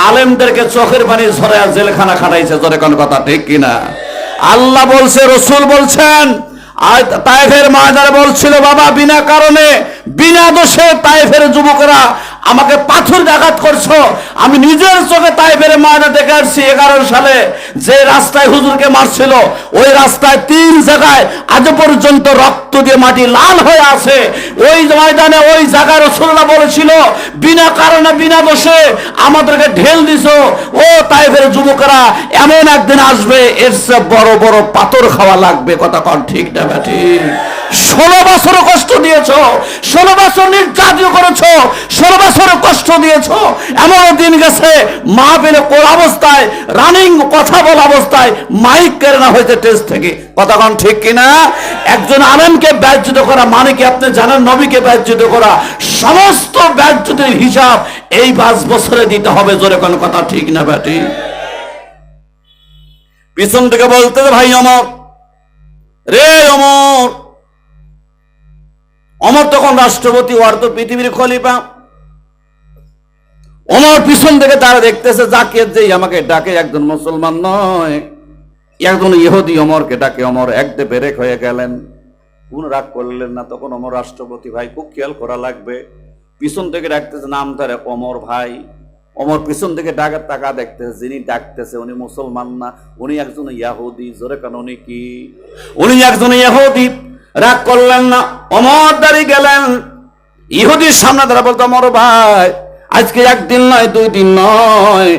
আলেমদেরকে চোখের পানি ঝরায়া জেলখানা খাটাইছে। জোরে কোন কথা ঠিক কিনা? আল্লাহ বলছে, রসুল বলছেন, তায়েফের ময়দানে বলছিল, বাবা বিনা কারণে, বিনা দোষে তায়েফের যুবকরা আমাকে পাথর আঘাত করছো। আমি নিজের চোখে তায়েফের ময়দান দেখে আসছি। 11 সালে যে রাস্তায় হুজুরকে মারছিল, ওই রাস্তায় 3 জায়গায় আজ পর্যন্ত রক্ত দিয়ে মাটি লাল হয়ে আছে। ওই ময়দানে, ওই জায়গায় রাসূলুল্লাহ বলেছিল, বিনা কারণে, বিনা দোষে আমাদেরকে ঢেল দিছো। ও তায়েফের যুবকরা, এমন একদিন আসবে এর চেয়ে বড় বড় পাথর খাওয়া লাগবে। কথা কন ঠিক না ঠিক? 16 বছর কষ্ট দিয়েছো, 16 বছর নির্যাতিত করেছো, 16 বছর কষ্ট দিয়েছো। এমন দিন গেছে মাহফিলে কোন অবস্থায়, রানিং কথা বলা অবস্থায় মাইক কেড়ে না হয়েছে টেস্ট থেকে। কথা কন ঠিক কিনা? একজন আলেমকে ব্যর্জিত করা মানে কি আপনি জানেন? নবীকে ব্যর্জিত করা। সমস্ত ব্যর্জিতের হিসাব এই 5 বছরে দিতে হবে। জোরে কোন কথা ঠিক না ব্যাটি? পিছন থেকে বলতে, ভাই অমর রে, অমর। অমর তখন রাষ্ট্রপতি, ওর তো পৃথিবীর খলিফা। অমর পিছন থেকে তারা দেখতেছে, যাকে যেই আমাকে ডাকে একজন মুসলমান নয়, একজন ইহুদি অমরকে ডাকে। অমর একদে বেরেক হয়ে গেলেন, কোন রাগ করলেন না। তখন অমর রাষ্ট্রপতি, ভাই খুব খেয়াল করা লাগবে। পিছন থেকে ডাকতেছে, নাম ধরে অমর ভাই। অমর পিছন থেকে ডাকার টাকা দেখতেছে, যিনি ডাকতেছে উনি মুসলমান না, উনি একজন ইহুদি। জোরে কেন? উনি কি? উনি একজন ইহুদি। রাগ করলেন না, অমর দাঁড়িয়ে গেলেন ইহুদির সামনে দাঁড়া, বলতো, অমর ভাই আজকে 1 দিন নয়, 2 দিন নয়,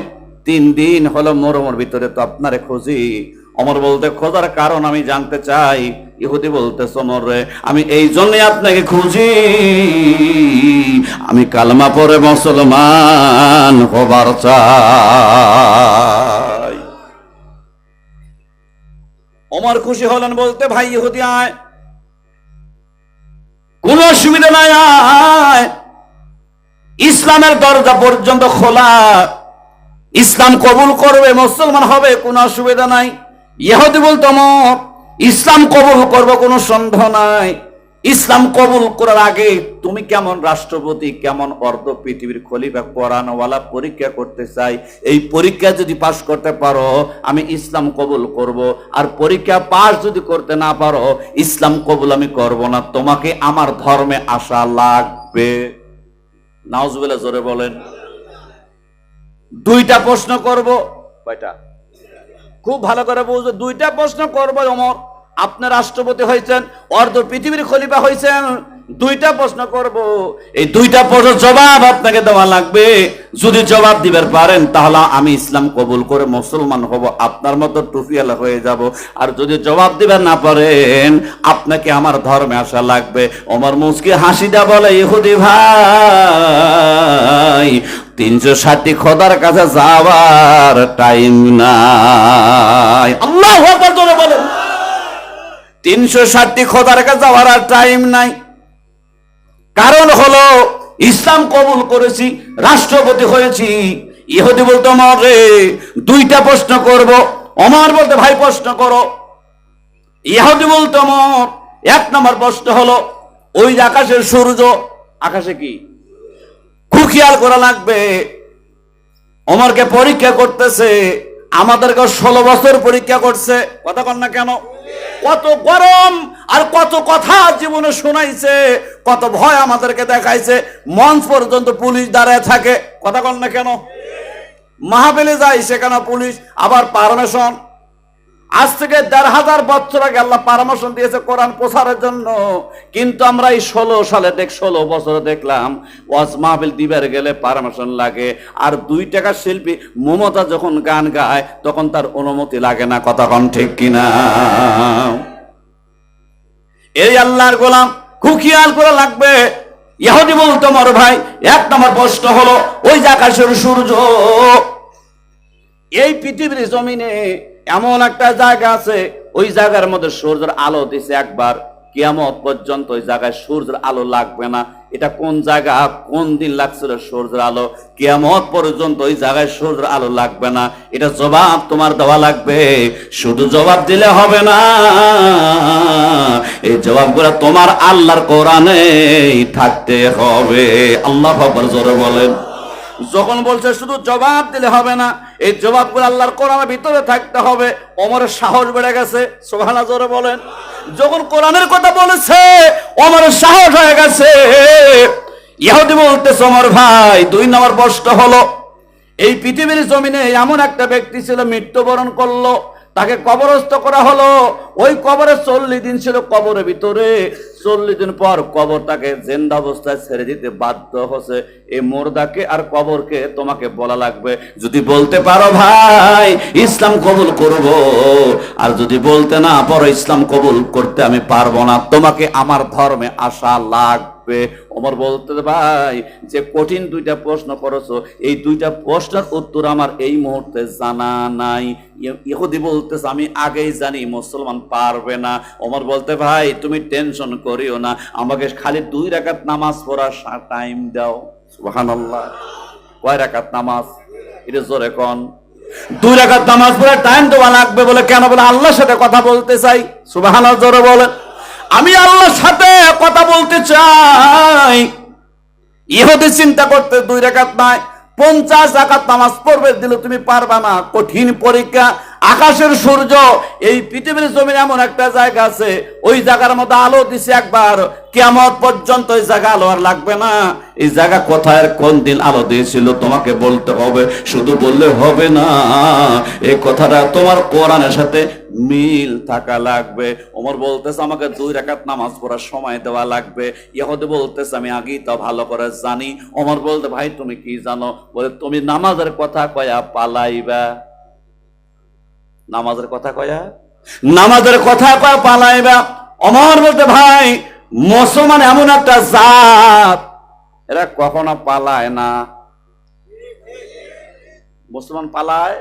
3 দিন হলো মরমর ভিতরে তো আপনারে খুঁজি। ওমর বলতে খোঁজার কারণ আমি জানতে চাই। ইহুদি বলতেছে ওমর রে, আমি এই জন্য আপনাকে খুঁজি, আমি কালমা পড়ে মুসলমান হবার চাই। ওমর খুশি হলেন, বলতে ভাই ইহুদি আয়, কোন অসুবিধা নাই, আয়, ইসলামের দরজা পর্যন্ত খোলা, ইসলাম কবুল করবে, মুসলমান হবে, কোনো অসুবিধা নাই। ইহুদি বলতো ওমর, ইসলাম কবুল করব কোনো সন্দেহ নাই, ইসলাম কবুল করার আগে তুমি কেমন রাষ্ট্রপতি, কেমন অর্ধ পৃথিবীর খলিফা কোরআনওয়ালা পরীক্ষা করতে চাই, এই পরীক্ষা যদি পাশ করতে পারো আমি ইসলাম কবুল করব, আর পরীক্ষা পাশ যদি করতে না পারো ইসলাম কবুল আমি করব না, তোমাকে আমার ধর্মে আসা লাগবে। নাউজুবিল্লাহ, জোরে বলেন। দুইটা প্রশ্ন করব, কয়টা? খুব ভালো করে বুঝবে, দুইটা প্রশ্ন করব। ওমর, আপনি রাষ্ট্রপতি হয়েছেন, অর্ধ পৃথিবীর খলিফা হয়েছেন, দুইটা প্রশ্ন করব, এই দুইটা প্রশ্ন জবাব আপনাকে দেওয়া লাগবে। যদি জবাব দিবার পারেন তাহলে আমি ইসলাম কবুল করে মুসলমান হব, আপনার মতো টুপিওয়ালা হয়ে যাব, আর যদি জবাব দিবার না পারেন আপনাকে আমার ধর্মে আসা লাগবে। ওমর মুচকি হাসিটা বলে, ইহুদি ভাই 360 খোদার কাছে যাওয়ার টাইম নাই। আল্লাহু আকবার, জোরে বলেন। 360 খোদার কাছে যাওয়ার আর টাইম নাই। কারণ হলো ইসলাম কবুল করেছি, রাষ্ট্রপতি হয়েছি। ইহুদি বলতো ওমর রে, দুইটা প্রশ্ন করব। ওমর বলতে ভাই প্রশ্ন করো। ইহুদি বলতো ওমর, এক নম্বর প্রশ্ন হলো, ওই আকাশের সূর্য, আকাশে কি খুব খেয়াল করা লাগবে। ওমরকে পরীক্ষা করতেছে, আমাদেরকে 16 বছর পরীক্ষা করছে, কথা কন না কেন? কত গরম আর কত কথা জীবনে শোনাইছে, কত ভয় আমাদেরকে দেখাইছে, মঞ্চ পর্যন্ত পুলিশ দাঁড়ায় থাকে, কথা কন না কেন? মাহফিলে যাই সেখানে পুলিশ, আবার পারমিশন। আজ থেকে 1500 বছর আগে আল্লাহ পারমিশন দিয়েছে কোরআন প্রচারের জন্য, কিন্তু আমরা এই 16 বছরে দেখলাম ওয়াজ মাহফিল দিবার গেলে পারমিশন লাগে। আর 2 টাকার শিল্পী মমতা যখন গান গায় তখন তার অনুমতি লাগে না, কথা কন ঠিক কিনা? এই আল্লাহর গোলাম, খুব খেয়াল করা লাগবে। ইহুদি বলতো মোর ভাই, এক নম্বর প্রশ্ন হলো, ওই যে আকাশের সূর্য, এই পৃথিবীর জমিনে এমন একটা জায়গা আছে, ওই জায়গার মধ্যে সূর্যের আলো দিছে একবার, কিয়ামত পর্যন্ত ওই জায়গায় সূর্যের আলো লাগবে না। এটা কোন জায়গা, কোন দিন লাগছিল সূর্যের আলো? কিয়ামত পর্যন্ত ওই জায়গায় সূর্যের আলো লাগবে না। এটা জবাব তোমার দেওয়া লাগবে, শুধু জবাব দিলে হবে না, এই জবাবগুলো তোমার আল্লাহর কোরআনে থাকতে হবে। আল্লাহ আকবার, জোরে বলেন। যখন বলছে শুধু জবাব দিলে হবে না, এই জবাবগুলো আল্লাহর কোরআনের ভিতরে থাকতে হবে, ওমরের সাহস বেড়ে গেছে, সুবহানাল্লাহ, জোরে বলেন। যখন কোরআনের কথা বলেছে ওমরের সাহস হয়ে গেছে। ইহুদি বলতেছে, ওমর ভাই 2 নম্বর প্রশ্ন হলো, এই পৃথিবীর জমিনে এমন একটা ব্যক্তি ছিল, মৃত্যুবরণ করলো, তাকে কবরস্থ করা হলো, ওই কবরে 40 দিন ছিল কবরের ভিতরে, 40 দিন পর কবর তাকে জিন্দা অবস্থায় ছেড়ে দিতে বাধ্য হচ্ছে। এই মুর্দাকে আর কবরকে তোমাকে বলা লাগবে, যদি বলতে পারো ভাই ইসলাম কবুল করব, আর যদি বলতে না পারো ইসলাম কবুল করতে আমি পারবো না, তোমাকে আমার ধর্মে আসা লাগবে। ওমর বলতে, ভাই যে কঠিন 2টা প্রশ্ন করেছো, এই 2টা প্রশ্নের উত্তর আমার এই মুহূর্তে জানা নাই। ইহুদি বলতেছে, আমি আগেই জানি মুসলমান পারবে না। ওমর বলতে, ভাই তুমি টেনশন করিও না, আমাকে খালি 2 রাকাত নামাজ পড়ার টাইম দাও। সুবহানাল্লাহ, কয় রাকাত নামাজ? এটা জোরে কোন। 2 রাকাত নামাজ পড়ার টাইম দেওয়া লাগবে। বলে কেন? বলে আল্লাহর সাথে কথা বলতে চাই। সুবহানাল্লাহ, জোরে বলেন। আমি আল্লাহর সাথে কথা বলতে চাই। ইহুদি চিন্তা করতে 2 রাকাত নাই, 50 রাকাত নামাজ পড়বে, দিলে তুমি পারবা না, কঠিন পরীক্ষা। আকাশের সূর্য, এই পৃথিবীর জমিনে এমন একটা জায়গা আছে, ওই জায়গার মধ্যে আলো দিছে একবার, কিয়ামত পর্যন্ত ওই জায়গা আলো আর লাগবে না। এই জায়গা কোথায়, কোন দিন আলো দিয়েছিল তোমাকে বলতে হবে, শুধু বললে হবে না, এই কথাটা তোমার কোরআনের সাথে মিল থাকা লাগবে। ওমর বলতেছে, আমাকে 2 রাকাত নামাজ পড়ার সময় দেওয়া লাগবে। ইহুদি বলতেছে, আমি আগেই তো ভালো করে জানি। ওমর বলতে, ভাই তুমি কি জানো? বলে, তুমি নামাজের কথা কয়া পালাইবা। নামাজের কথা কয়া, নামাজের কথা কয়া পালাইবা। অমর বলতে ভাই মুসলমান এমন একটা জাত, এরা কখনো পালায় না। মুসলমান পালায়,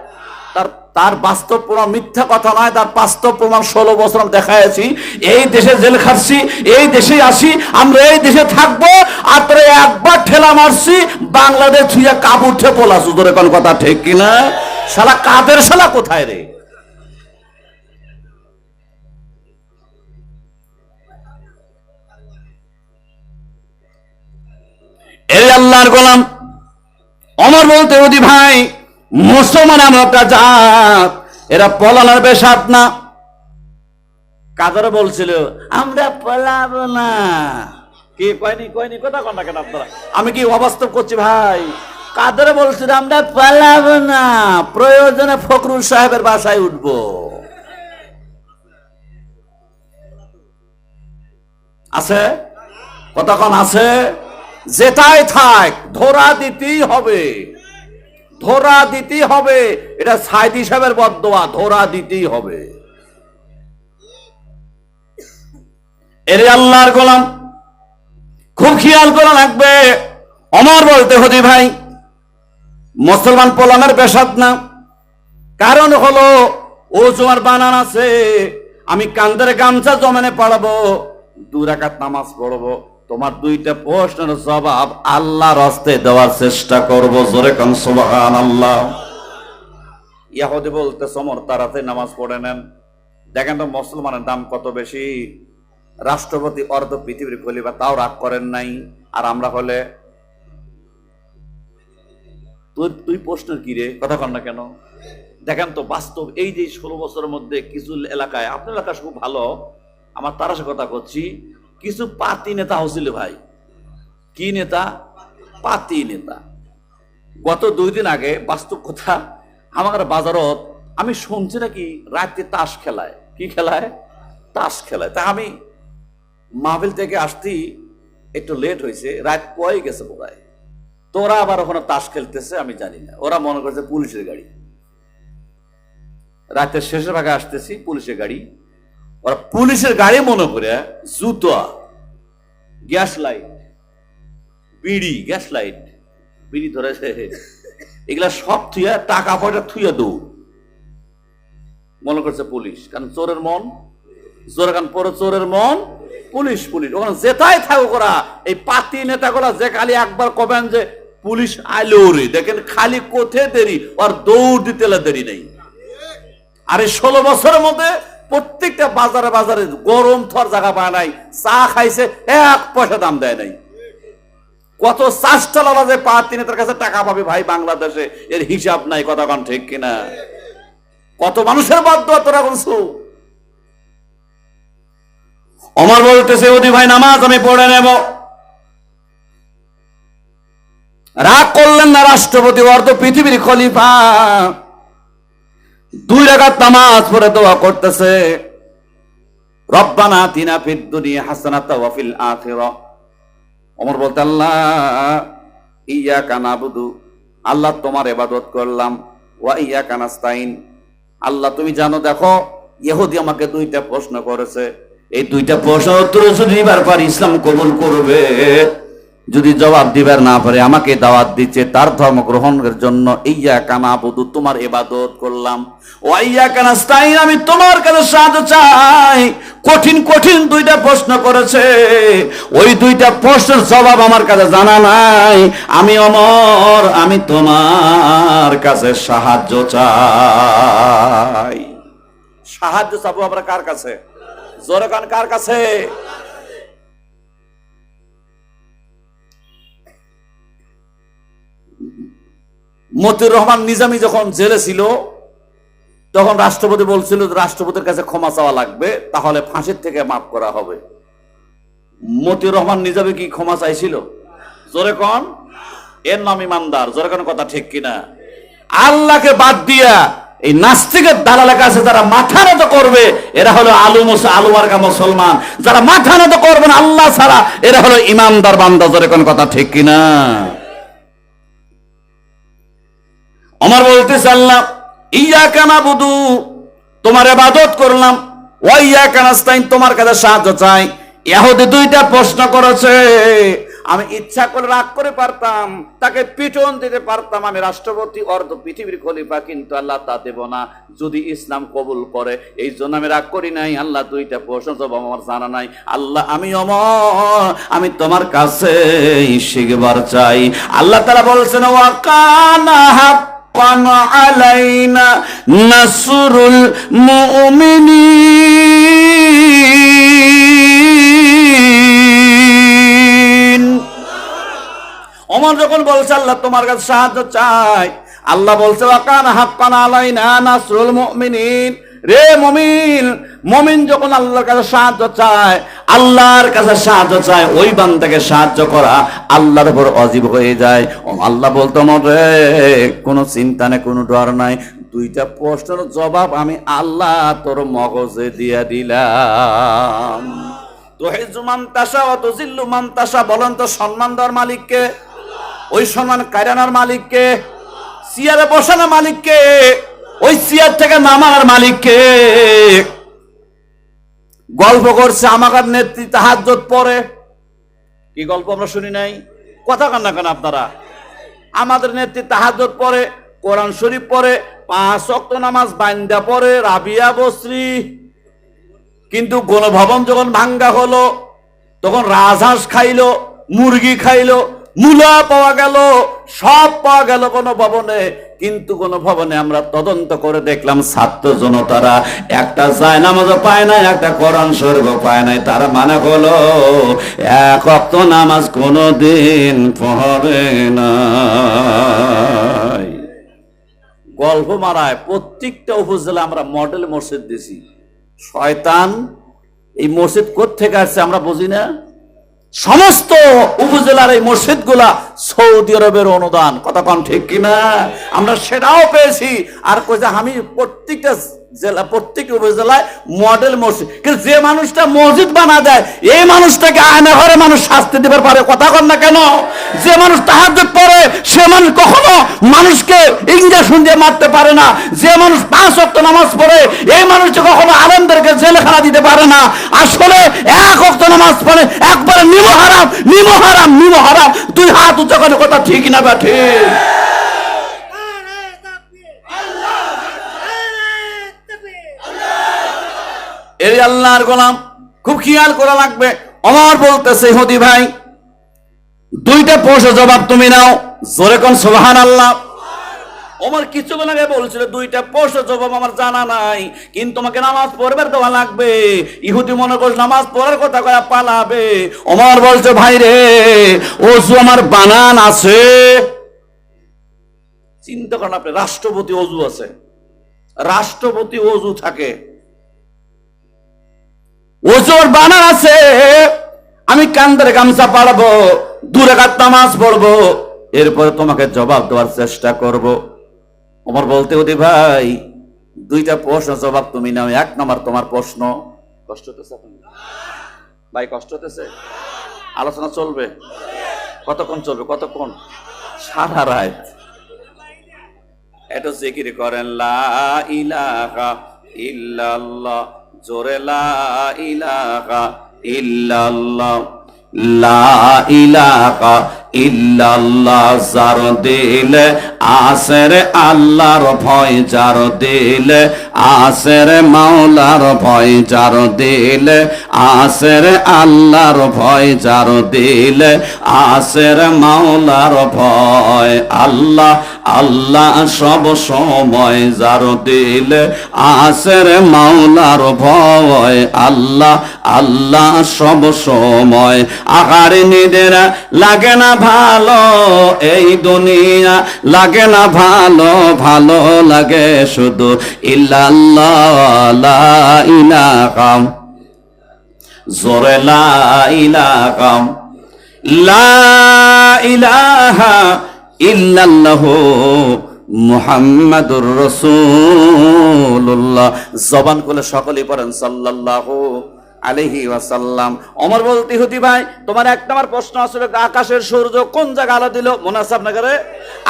তার বাস্তব প্রমাণ মিথ্যা কথা নয়, তার বাস্তব প্রমাণ 16 বছর দেখাইছি। এই দেশে জেল খাটছি, এই দেশে আসি, আমরা এই দেশে থাকবো। আর তোরে একবার ঠেলা মারছি, বাংলাদেশ ছুঁয়ে কাপ উঠে পলাছু। তোর কোন কথা ঠিক কিনা? শালা কাদের শালা কোথায় রে? এই আল্লাহর গোলাম অমর বলতে ওদি ভাই মুসলমান এমন একটা জাত, এরা পলানোর বেশাত না। কাদের বলছিল আমরা পলাবো না? কি কয়নি কয়নি কথা কন না কেন আপনারা? আমি কি অবাস্তব করছি ভাই? কাদের বলছিল আমরা পালাবো না, প্রয়োজনে ফখরুল সাহেবের বাসায় উঠবো। আছে কতক্ষণ আছে? যেটাই থাক ধরা দিতেই হবে, ধরা দিতেই হবে। এটা সাইদি সাহেবের বদদোয়া, ধরা দিতেই হবে। এর আল্লাহর গোলাম খুব খেয়াল করা লাগবে। অমর বলতে হদি ভাই মুসলমান পোলামের বেশাত না। কারণ হলো ও জোয়ার বানান আছে, আমি কান্দের গামছা জমানে পড়াবো, 2 রাকাত নামাজ পড়বো, তোমার 2টা প্রশ্নের জবাব আল্লাহর হস্তে দেওয়ার চেষ্টা করব। জোরে কান সুবহানাল্লাহ। ইহুদি বলতে সমর তারাতে নামাজ পড়ে নেন। দেখেন তো মুসলমানের দাম কত বেশি। রাষ্ট্রপতি অর্ধ পৃথিবীর খলিফা, তাও রাগ করেন নাই। আর আমরা হলে তুই প্রশ্নের কি রে কথা কন না কেন? দেখেন তো বাস্তব এই যে 16 বছরের মধ্যে কিছু এলাকায়, আপনার এলাকা খুব ভালো, আমার তার সাথে কথা করছি, কিছু পাতি নেতা হচ্ছিল ভাই। কি নেতা? পাতি নেতা। গত 2 দিন আগে বাস্তব কথা, আমার বাজারত আমি শুনছি নাকি রাতে তাস খেলায়। কি খেলায়? তাস খেলায়। তা আমি মাহফিল থেকে আসতে একটু লেট হয়েছে, রাত পয়ে গেছে বোধহয়। তোরা আবার ওখানে তাস খেলতেছে, আমি জানি না। ওরা মনে করছে পুলিশের গাড়ি। রাতের শেষের ভাগে আসতেছি, পুলিশের গাড়ি। ওরা পুলিশের গাড়ি মনে করে জুতা, গ্যাস লাইট, বিড়ি, গ্যাস লাইট, বিড়ি ধরেছে, এগুলা সব থুয়া টাকা পয়সা থুয়া দৌড়। মনে করছে পুলিশ, কারণ চোরের মন জোরে, কারণ পরে চোরের মন পুলিশ। পুলিশ ওখানে যেটাই থাকুক ওরা, এই পাতি নেতা গুলা যে খালি একবার কবেন যে পুলিশ আইলো রে, দেখেন খালি কোথায় দেরি, আর দৌড় দিতে দেরি নেই। আর এই 16 বছরের মধ্যে প্রত্যেকটা বাজারে বাজারে গরম থর জায়গা পায় নাই, চা খাইছে 1 পয়সা দাম দেয় নাই। কত চাষটালা যে পাতি নেতার কাছে টাকা পাবে ভাই বাংলাদেশে, এর হিসাব নাই। কথা কন ঠিক কিনা? কত মানুষের বাধ্য তোরা বলছো। অমর বলতেছে ওদি ভাই নামাজ আমি পড়ে নেব। রাগ করলেন না রাষ্ট্রপতি, অর্ধ পৃথিবীর খলিফা। 2 রাকাত নামাজ পড়ে দোয়া করতেছে, রব্বানা আতিনা ফিদ দুনিয়া হাসানাতাও ওয়া ফিল আখিরাহ। ওমর বলতে আল্লাহ ইয়াকা নাবুদু, আল্লাহ তোমার ইবাদত করলাম, ওয়া ইয়াকা নাস্তাইন, আল্লাহ তুমি জানো। দেখো ইহুদি আমাকে 2টা প্রশ্ন করেছে, এই 2টা প্রশ্ন উত্তর যদি দিবার পারি ইসলাম কবুল করবে, যদি জবাব দিবার না পারে আমাকে দাওয়াত দিচ্ছে তার ধর্ম গ্রহণের জন্য। ইয়াকা নাবুদু, তোমার ইবাদত করলাম, ওয়া ইয়াকা নাস্তাইন, আমি তোমার কাছে সাহায্য চাই। কঠিন কঠিন 2টা প্রশ্ন করেছে, ওই 2টা প্রশ্নের জবাব আমার কাছে জানা নাই। আমি ওমর, আমি তোমার কাছে সাহায্য চাই। সাহায্য চাবো আমরা কার কাছে? জোরে কান, কার কাছে? মতিউর রহমান নিজামী যখন জেলে ছিল, তখন রাষ্ট্রপতি বলছিল রাষ্ট্রপতির কাছে ক্ষমা চাওয়া লাগবে, তাহলে ফাঁসির থেকে মাফ করা হবে। মতিউর রহমান নিজামী কি ক্ষমা চাইছিল? জোরে কন। এর নাম ইমানদার। জোরে কন কথা ঠিক কিনা? আল্লাহকে বাদ দিয়া এই নাস্তিকের দালালের কাছে যারা মাথা নত করবে, এরা হলো আলু মার্কা মুসলমান। যারা মাথা নত করবেন আল্লাহ ছাড়া, এরা হলো ইমানদার বান্দা। জোরে কোন কথা ঠিক কিনা? ওমর বলতেছে আল্লাহ ইয়াকা নাবুদু, তোমার ইবাদত করলাম, ওয়া ইয়াকা নাস্তাইন, তোমার কাছে সাহায্য চাই। ইহুদি দুইটা প্রশ্ন করেছে, আমি ইচ্ছা করে রাগ করে পারতাম, তাকে পিটন দিতে পারতাম, আমি রাষ্ট্রপতি, অর্ধ পৃথিবীর খলিফা, কিন্তু আল্লাহ তা দেব না যদি ইসলাম কবুল করে। এই জন্য আমি রাগ করি নাই। আল্লাহ দুইটা প্রশ্ন জবাব আমার জানা নাই। আল্লাহ, আমি অমর, আমি তোমার কাছে শিখবার চাই। আল্লাহ তাআলা বলছেন, ওয়া কানা হাক্কান আলাইনা নাসরুল মুমিনিন। ওমর যখন বলছে আল্লাহ তোমার কাছে সাহায্য চাই, আল্লাহ বলছে ওয়া কানা হাক্কান আলাইনা নাসরুল মুমিনিন। রে মুমিন, মুমিন যখন আল্লাহর কাছে সাহায্য চায়, আল্লাহর কাছে সাহায্য চায়, ওই বান্দাকে সাহায্য করা আল্লাহর উপর ওয়াজিব হয়ে যায়। আল্লাহ বলতো, রে কোনো চিন্তা নেই, কোনো ডর নাই, দুইটা প্রশ্নের জবাব আমি আল্লাহ তোর মগজে দিয়ে দিলাম। তুহিজ্জু মান তাশা ওয়া তুযিল্লু মান তাশা। বলেন তো, সম্মান দেওয়ার মালিককে? ওই সম্মান কায়রানার মালিককে? চেয়ারে বসানোর মালিককে? ওই চেয়ার থেকে নামানোর মালিককে? গল্প করছে আমাদের নেত্রী তাহাজ্জুদ পড়ে। কি গল্প আমরা শুনি নাই? কথা কান না কেন আপনারা? আমাদের নেত্রী তাহাজ্জুদ পড়ে, কোরআন শরীফ পড়ে, 5 ওয়াক্ত নামাজ বাইন্দা পড়ে, রাবিয়া বসরি। কিন্তু গণভবন যখন ভাঙ্গা হলো, তখন রাজহাঁস খাইলো, মুরগি খাইলো, মূলা পাওয়া গেল, সব পাওয়া গেল কোনো ভবনে। কিন্তু কোন ভবনে আমরা তদন্ত করে দেখলাম ছাত্র জনতারা একটা জায়নামাজও পায় না, একটা কোরআন শরীফও পায় নাই। তার মানে হলো এক ওয়াক্ত নামাজ কোনোদিন পড়ে না। গল্প মারায় প্রত্যেকটা উপজেলা আমরা মডেল মসজিদ দিছি। শয়তান এই মসজিদ কোত্থেকে আসছে আমরা বুঝি না। সমস্ত উপজেলার এই মসজিদ গুলা সৌদি আরবের অনুদান। কথা কন ঠিক কিনা? আমরা সেটাও পেয়েছি। আর কই যে আমি প্রত্যেকটা জেলা, প্রত্যেকটা উপজেলায় মডেল মসজিদ। কিন্তু যে মানুষটা মসজিদ বানা দেয়, এই মানুষটাকে আয়না ঘরে মানুষ শাস্তি দিতে পারে। কথা কন না কেন? যে মানুষ তাহাজ্জুদ পড়ে, সে মানুষ কখনো মানুষকে ইঞ্জেকশন দিয়ে মারতে পারে না। যে মানুষ 5 ওয়াক্ত নামাজ পড়ে, এই মানুষটা কখনো আলেমদেরকে জেলখানা দিতে পারে না। আসলে এক ওয়াক্ত নামাজ পড়ে একবারে নিমো হারাম, নিমো হারাম, নিমো হারাম। দুই হাত উঁচু করে কথা ঠিক না বা ঠিক? এই আল্লাহর গোলাম, খুব খেয়াল করা লাগবে। ওমর বলতেছে, ইহুদি ভাই, দুইটা প্রশ্নের জবাব তুমি নাও। জোরে কোন সুবহানাল্লাহ। ওমর কিছুক্ষণ আগে বলছিল দুইটা প্রশ্নের জবাব আমার জানা নাই, কিন্তু তোমাকে নামাজ পড়বার দেওয়া লাগবে। ইহুদি মনে করছে নামাজ পড়ার কথা কয়া পালাবে। ওমর বলছে, ভাই রে, ওযু আমার বানান আছে। চিন্তা করেন আপনি, রাষ্ট্রপতি ওযু আছে, রাষ্ট্রপতি ওযু থাকে, ওযুর বানান আছে। আমি কান্দারে গামছা পাড়বো, 2 রাকাত নামাজ পড়বো, এরপরে তোমাকে জবাব দেওয়ার চেষ্টা করব। ওমর বলতে, ওদি ভাই, দুইটা প্রশ্ন জবাব তুমি নাও। 1 নম্বর তোমার প্রশ্ন। কষ্ট হতেছে ভাই? কষ্ট হতেছে? আলোচনা চলবে কতক্ষণ? চলবে কতক্ষণ? সারা রাত। এটা জিকির করেন, লা ইলাহা ইল্লাল্লাহ। জোরে লা ইলাহা ইল্লাল্লাহ, লা ইলাহা ইল্লাল্লাহ। যার দিলে আসের আল্লাহর ভয়, যার দিলে আসের মাওলার ভয়, যার দিলে আসের আল্লাহর ভয়, যার দিলে আসের মাওলার ভয়। আল্লাহ আল্লাহ সব সময়, যার দিলে আসের মাওলার ভয়। আল্লাহ আল্লাহ সব সময়। আহার নিদের লাগে না ভালো, এই দুনিয়া লাগে না ভালো, ভালো লাগে শুধু ইল্লাল্লাহ, লা ইলাহা। জোরে লা ইলাহা, লা ইলাহা ইল্লাল্লাহ মুহাম্মাদুর রাসূলুল্লাহ। জবান খুলে সকলেই পড়েন সাল্লাল্লাহু আলাইহি ওয়াসাল্লাম। ওমর বলতে ইহুদি ভাই তোমার এক নম্বর প্রশ্ন আসলে আকাশের সূর্য কোন জায়গায় আলো দিল? মনে আছে আপনার ঘরে?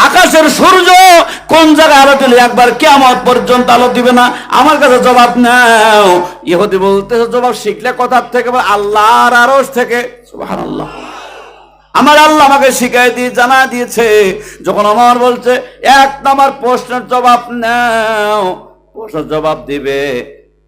আকাশের সূর্য কোন জায়গায় আলো দিল? একবার কিয়ামত পর্যন্ত আলো দিবে না। আমার কাছে জবাব নাও। ইহুদি বলতেছে জবাব শিখলে কোথা থেকে? আল্লাহর আরশ থেকে। সুবহানাল্লাহ। আমার আল্লাহ আমাকে শিখাই দিয়ে জানা দিয়েছে। যখন ওমর বলছে এক নম্বর প্রশ্নের জবাব নাও, প্রশ্নের জবাব দিবে,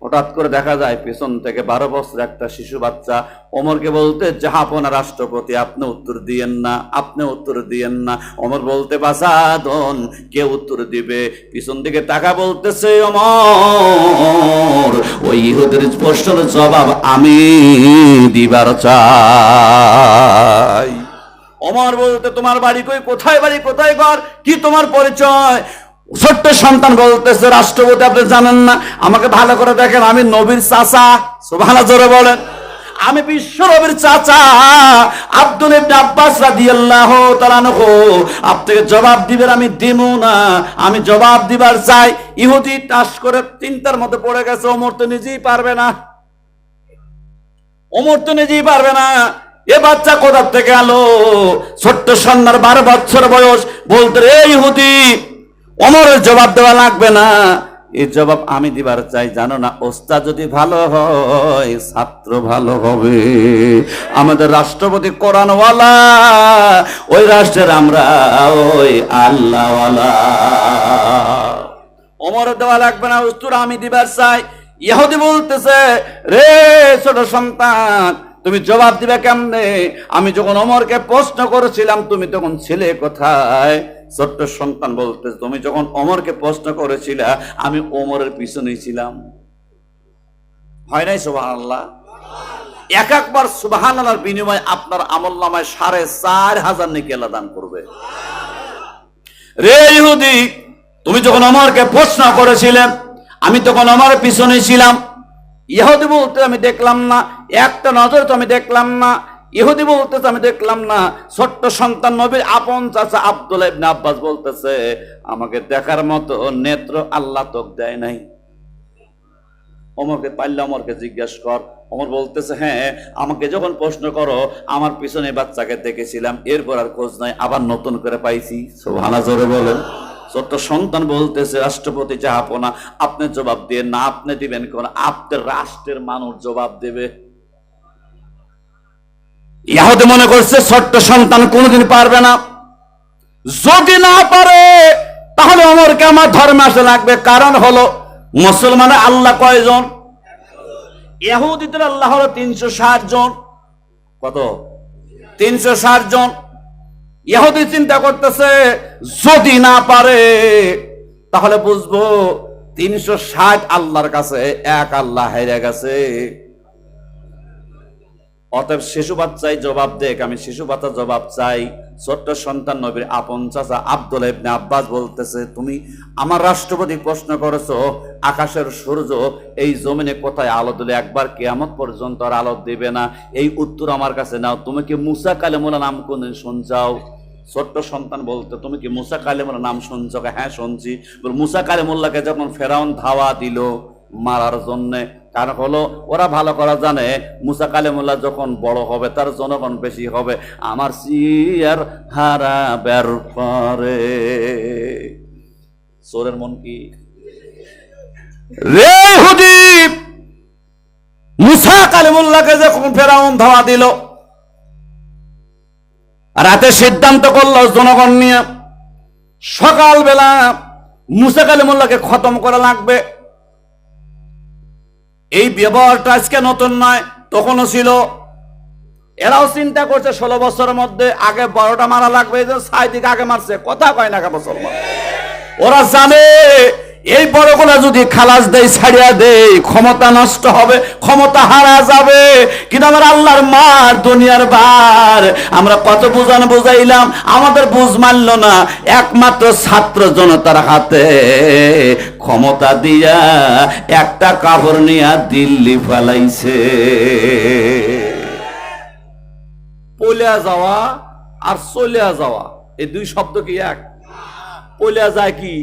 হঠাৎ করে দেখা যায় পিছন থেকে 12 বছর একটা শিশু বাচ্চা ওমরকে বলতে জাহাপনা রাষ্ট্রপতি আপনি উত্তর দিয়েন না, আপনি উত্তর দিয়েন না। ওমর বলতে বাসাদন কে উত্তর দিবে? পিছন দিকে টাকা বলতেছে ওমর ওই ইহুদির প্রশ্নের জবাব আমি দিবার চাই। ওমর বলতে তোমার বাড়ি কই? কোথায় বাড়ি, কোথায় ঘর, কি তোমার পরিচয়? ছোট্ট সন্তান বলতেছে রাষ্ট্রপতি আপনি জানেন না? আমাকে ভালো করে দেখেন, আমি নবীর চাচা। সুবহানাল্লাহ জোরে বলেন। আমি বিশ্ব নবীর চাচা আব্দুল ইবনে আব্বাস রাদিয়াল্লাহু তাআলা আনহু। আপনাকে জবাব দিবেন, আমি দিমু না, আমি জবাব দিবার চাই। ইহুদি টাস করে চিন্তার মধ্যে পড়ে গেছে, ওমর তো নিজেই পারবে না, ওমর তো নিজেই পারবে না, এ বাচ্চা কোথা থেকে আলো? ছোট্ট সন্ধ্যার 12 বছর বয়স বলতে রে ইহুদি ওমরের জবাব দেওয়া লাগবে না, এই জবাব আমি দিবার চাই। জানো না ওস্তাদ যদি ভালো হয় ছাত্র ভালো হবে। আমাদের রাষ্ট্রপতি কোরআনওয়ালা, ওই রাষ্ট্রের আমরা ওই আল্লাহওয়ালা। ওমরের দেওয়া লাগবে না, উত্তর আমি দিবার চাই। ইহুদি বলতেছে রে ছোট সন্তান তুমি জবাব দিবে কেমনে? আমি যখন ওমরকে প্রশ্ন করেছিলাম তুমি তখন ছিলে কোথায়? ছোট্ট সন্তান বলতেছে তুমি যখন ওমরকে প্রশ্ন করেছিলা আমি ওমরের পিছনেই ছিলাম। হয় নাই? সুবহানাল্লাহ। এক একবার সুবহানাল্লাহর বিনিময়ে আপনার আমলনামায় ৪৫০০ নেকি আল্লাহ দান করবে। রে ইহুদি তুমি যখন ওমরকে প্রশ্ন করেছিলে আমি তখন ওমরের পিছনে ছিলাম। ইহুদি বলতে আমি দেখলাম না, একটা নজর তো আমি দেখলাম না। ইহুদি বলতেছে আমি দেখলাম না। ছোট্ট সন্তান নবীর আপন চাচা আব্দুল্লাহ ইবনে আব্বাস বলতেছে আমাকে দেখার মতো নেত্র আল্লাহ তোক দেয় নাই। ওমরকে পারলে ওমরকে জিজ্ঞাসা কর। ওমর বলতেছে হ্যাঁ আমাকে যখন প্রশ্ন করো আমার পিছনে বাচ্চাকে দেখেছিলাম, এরপর আর খোঁজ নাই, আবার নতুন করে পাইছি। সুবহানাল্লাহ জোরে বলেন। ছোট্ট সন্তান বলতেছে রাষ্ট্রপতি জাহাপনা আপনি জবাব দিয়ে না, আপনি দিবেন কোন? আপনার রাষ্ট্রের মানুষ জবাব দেবে। ইহুদি মনে করছে ছোট্ট সন্তান কোনোদিন পারবে না, যদি না পারে তাহলে ওমরকে আমার ধর্মে আসা লাগবে। কারণ হলো মুসলমানের আল্লাহ কয়জন? ইহুদিদের আল্লাহ হলো ৩৬০ জন। কত? ৩৬০ জন। ইহুদি চিন্তা করতেছে যদি না পারে তাহলে বুঝবো ৩৬০ আল্লাহর কাছে এক আল্লাহ হেরে গেছে। অতএব শিশু বাচ্চাই জবাব দেখ, আমি শিশু বাচ্চা জবাব চাই। ছোট্ট সন্তান নবীর আপন চাচা আব্দুল্লাহ ইবনে আব্বাস বলতেছে তুমি আমার রাষ্ট্রপতি প্রশ্ন করেছো আকাশের সূর্য এই জমিনে কোথায় আলো দিলে? একবার কিয়ামত পর্যন্ত আর আলো দিবে না, এই উত্তর আমার কাছে নাও। তুমি কি মুসা কালিমুল্লাহ নাম কোনদিন শুনছাও? ছোট্ট সন্তান বলতে তুমি কি মুসা কালিমুল্লাহ নাম শুনছো? হ্যাঁ শুনছি। মুসা কালিমুল্লাহকে যখন ফেরাউন ধাওয়া দিল মারার জন্য, কারণ হলো ওরা ভালো করা জানে মুসা কালিমুল্লাহ যখন বড় হবে তার জনগণ বেশি হবে, আমার সিয়ার হারা বের করে। চোরের মন কি রে ইহুদি? মুসা কালিমুল্লাহকে যখন ফেরাউন ধাওয়া দিল রাতে সিদ্ধান্ত করলো জনগণ নিয়ে সকালবেলা মুসা কালিমুল্লাহকে খতম করা লাগবে। এই ব্যবহারটা আজকে নতুন নয়, তখনও ছিল। এরাও চিন্তা করছে 16 বছরের মধ্যে আগে 12টা মারা লাগবে, এই যে 6 দিকে আগে মারছে, কথা কয় না মুসলমান। ওরা জানে এই বড়গুলা যদি খালাস দেয় ছাড়িয়া দেয় ক্ষমতা নষ্ট হবে, ক্ষমতা হারা যাবে। কিন্তু আমার আল্লাহর মার দুনিয়ার বার আমরা কত বুঝানো বুঝাইলাম, আমাদের বুঝ মানল না। একমাত্র ছাত্র জনতার হাতে ক্ষমতা দিয়া একটা কাপড় নিয়া দিল্লি ফেলাইছে। পলিয়া যাওয়া আর চলিয়া যাওয়া এই দুই শব্দ কি এক? পলিয়া যায় কি?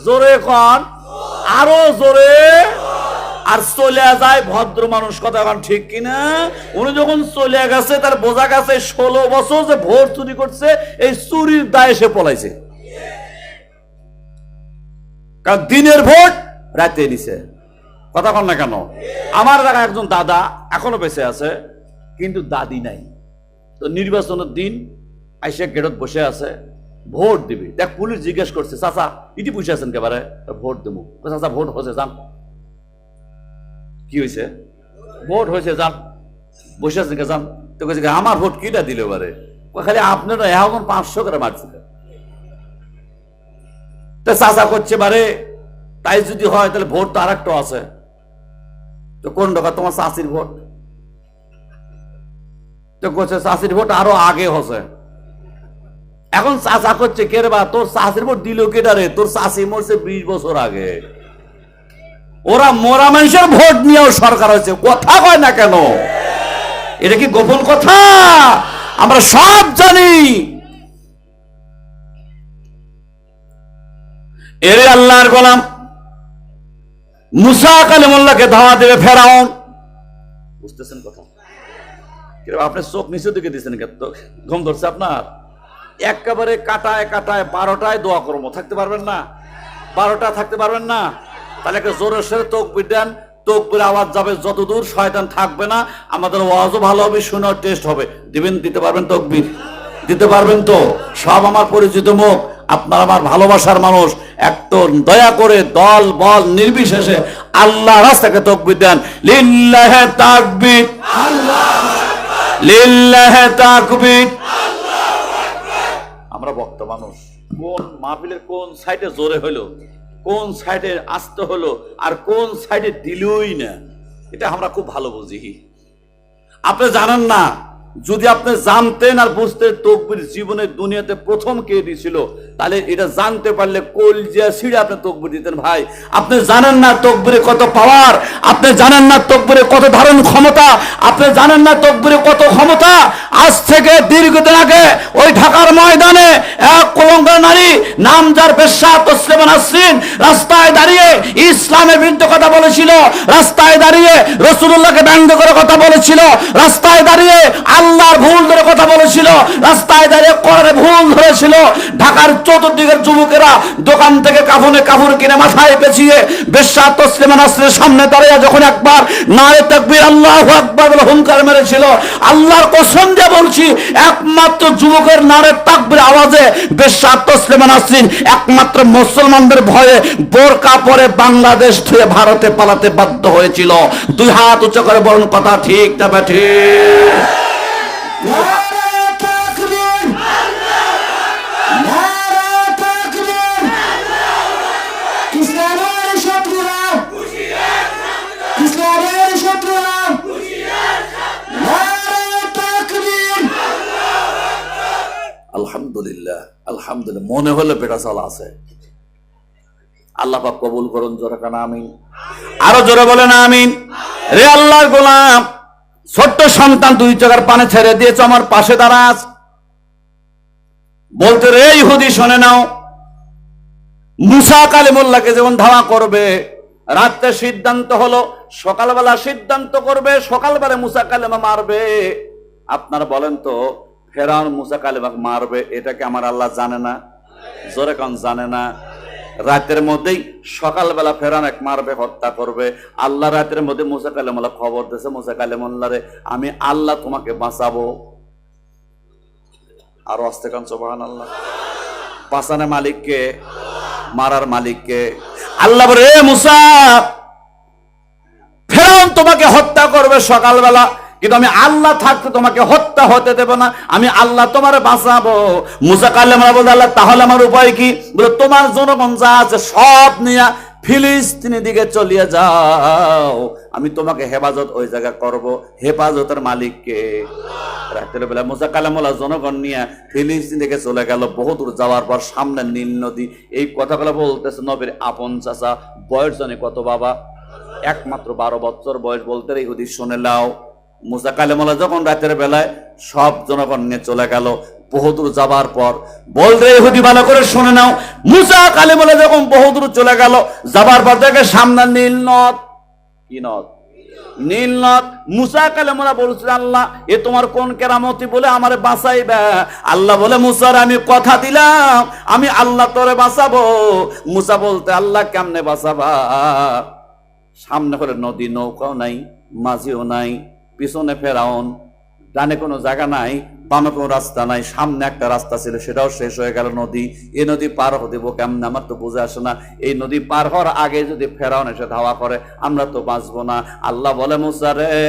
জোরে কন, আরো জোরে। আর চলে যায় ভদ্র মানুষ, কথা এখন ঠিক কিনা? উনি যখন চলে গেছে তার বোঝা গেছে 16 বছর যে ভোট চুরি করছে, এই চুরির দায়ে সে পলাইছে। কারণ দিনের ভোট রাতে নিছে, কথা কন না কেন? আমার দেখা একজন দাদা এখনো বেঁচে আছে, কিন্তু দাদি নাই। তো নির্বাচনের দিন আইসা গেটত বসে আছে, ভোট দিবি। দেখ পুলিশ জিজ্ঞেস করছে, চাচা ইটি বসে আছেন কেবারে? ভোট দেবো। চাচা ভোট হয়েছে, যান। কি হয়েছে? ভোট হয়েছে, যান। বসে আছেন কে? যান। তো কে আমার ভোট কিটা দিল এবারে? খালি আপনারা এখন 500 করে মারছিল। তো চাচা করছে বারে, তাই যদি হয় তাহলে ভোট তো আর একটা আছে। তো কোন টাকা? তোমার চাষির ভোট। তো করছে চাষির ভোট আরো আগে হচ্ছে। এখন চাচা করছে, কে রে বা তোর চাষির ভোট দিল কেটা রে? তোর চাষি মরছে 20 বছর আগে। ওরা মরা মানুষের ভোট নিয়েও সরকার হয়েছে, কথা কয় না কেন? এটা কি গোপন কথা? আমরা সব জানি। এরে আল্লাহর গোলাম মুসা কালিমুল্লাহকে ধাওয়া দেবে ফেরাউন। বুঝতেছেন কথা? আপনি চোখ নিচে দিকে দিচ্ছেন, ঘুম ধরছে আপনার? একেবারে কাটায় কাটায় 12টায় দোয়া করবো, থাকতে পারবেন না? 12টা থাকতে পারবেন না? তাহলে একটা জোরের সাথে তকবির দেন, তকবির আওয়াজ যাবে যতদূর, শয়তান থাকবে না, আমাদের ওয়াজও ভালো হবে, শোনার টেস্ট হবে। দিবেন? দিতে পারবেন তকবির? দিতে পারবেন তো? সব আমার পরিচিত মুখ, আপনার আমার ভালোবাসার মানুষ। একটু দয়া করে দল বল নির্বিশেষে আল্লাহ রাস্তাকে তকবির দেন। লিল্লাহে তাকবীর, লিল্লাহে তাকবীর। আমরা বক্তা মানুষ, কোন মাহফিলের কোন সাইডে জোরে হলো, কোন সাইডে আস্তে হলো, আর কোন সাইডে দিলই না, এটা আমরা খুব ভালো বুঝি। আপনি জানেন না, যদি আপনি জানতেন আর বুঝতেন তকবীর জীবনের দুনিয়াতে প্রথম কে দিয়েছিল, তাহলে এটা জানতে পারলে কলজিয়া ছিঁড়ে আপনি তকবীর দিতেন। ভাই, আপনি জানেন না তকবীরে কত পাওয়ার, আপনি জানেন না তকবীরে কত ধারণ ক্ষমতা, আপনি জানেন না তকবীরে কত ক্ষমতা। আজ থেকে দীর্ঘদিন আগে ওই ঢাকার ময়দানে এক কলঙ্কার নারী, নাম যার বেশ্যা তসলিমা নাসরিন, রাস্তায় দাঁড়িয়ে ইসলামের বিরুদ্ধে কথা বলেছিল, রাস্তায় দাঁড়িয়ে রাসূলুল্লাহকে ব্যঙ্গ করে কথা বলেছিল, রাস্তায় দাঁড়িয়ে আল্লাহর ভুল ধরে কথা বলেছিল, রাস্তায় দাঁড়িয়ে কোরআনের ভুল ধরেছিল। ঢাকার চতুর্দিকের যুবকেরা দোকান থেকে কাফনে কাপড় কিনে মাথায় পেঁচিয়ে বেশ্যা তসলিমা নাসরিনের সামনে দাঁড়িয়ে যখন একবার নারে তাকবীর আল্লাহু আকবার বলে হুঙ্কার মেরেছিল, আল্লাহর কসম দিয়ে বলছি, একমাত্র যুবকের নারে তাকবীর আওয়াজে বেশ্যা তসলিমা নাসরিন একমাত্র মুসলমানদের ভয়ে বোরকা পরে বাংলাদেশ থেকে ভারতে পালাতে বাধ্য হয়েছিল। 2 হাত উঁচু করে বলুন, কথা ঠিক না ঠিক? আলহামদুলিল্লাহ, আলহামদুলিল্লাহ। মনে হলো পেটা চালা আছে। আল্লাহ পাক কবুল করুন, জোরে কানা আমিন। আরো জোরে বলেন আমিন। রে আল্লাহর গোলাম, ছোট্ট সন্তান 2 চোখের পানে ছেড়ে দিয়েছে, আমার পাশে দাঁড়া আছে, বলতে রে ইহুদি শোনে নাও, মুসা কালিমুল্লাহকে যখন ধাওয়া করবে, রাতে সিদ্ধান্ত হলো সকালবেলা সিদ্ধান্ত করবে, সকালবেলা মুসা কালিমা মারবে। আপনারা বলেন তো, ফেরাউন মুসা কালিমাকে মারবে, এটাকে আমার আল্লাহ জানে না? জোরে কান জানে না? রাতের মধ্যেই সকালবেলা ফেরাউন এক মারবে, হত্যা করবে। আল্লাহ রাতের মধ্যে মুসা কালিমুল্লাহ খবর দিয়েছে, মুসা কালিমুল্লাহ রে, আমি আল্লাহ তোমাকে বাঁচাবো। আর আস্তে কান সুবহানাল্লাহ। বাঁচানোর মালিককে, মারার মালিককে। আল্লাহ বলে, রে মুসা, ফেরাউন তোমাকে হত্যা করবে সকালবেলা, কিন্তু আমি আল্লাহ থাকতে তোমাকে হত্যা হতে দেব না, আমি আল্লাহ তোমারে বাঁচাবো। মুসা কালিমুল্লাহ বলে, আল্লাহ তাহলে আমার উপায় কি? বলে, তোমার জনগণ যা আছে সব নিয়ে ফিলিস্তিনের দিকে চলিয়ে যাও, আমি তোমাকে হেফাজত ওই জায়গা করব। হেফাজতের মালিককে? রাতের বেলা মুসা কালিমুল্লাহ জনগণ নিয়ে ফিলিস্তিন দিকে চলে গেল। বহুদূর যাওয়ার পর সামনে নীল নদী। এই কথাগুলো বলতেছে নবীর আপন চাচা। বয়স জানে কত বাবা? একমাত্র 12 বছর বয়স। বলতে ইহুদি শুনে নাও, মুসা কালিমুল্লাহ যখন রাতের বেলায় সব জনগণ নিয়ে চলে গেল, বহুদূর যাবার পর, বলতে ইহুদি ভালো করে শুনে নাও, মুসা কালিমুল্লাহ যখন বহুদূর চলে গেল, যাবার পর দেখে সামনে নীল নদ। কি নদ? নীল নদ। মুসা কালেমরা বলছিল, আল্লাহ এ তোমার কোন কেরামতি বলে আমারে বাঁচাইবা? আল্লাহ বলে, মুসার আমি কথা দিলাম আমি আল্লাহ তোরে বাঁচাবো। মুসা বলতে, আল্লাহ কেমনে বাঁচাবা? সামনে হলে নদী, নৌকাও নাই, মাঝিও নাই, পিছনে ফেরাউন, ডানে কোনো জায়গা নাই, বামে কোনো রাস্তা নাই, সামনে একটা রাস্তা ছিল সেটাও শেষ হয়ে গেল নদী। এই নদী পার হতে কেমন আমার তো বুঝে আসে না। এই নদী পার হওয়ার আগে যদি ফেরাউন এসে ধাওয়া করে আমরা তো বাঁচবো না। আল্লাহ বলে, মুসা রে,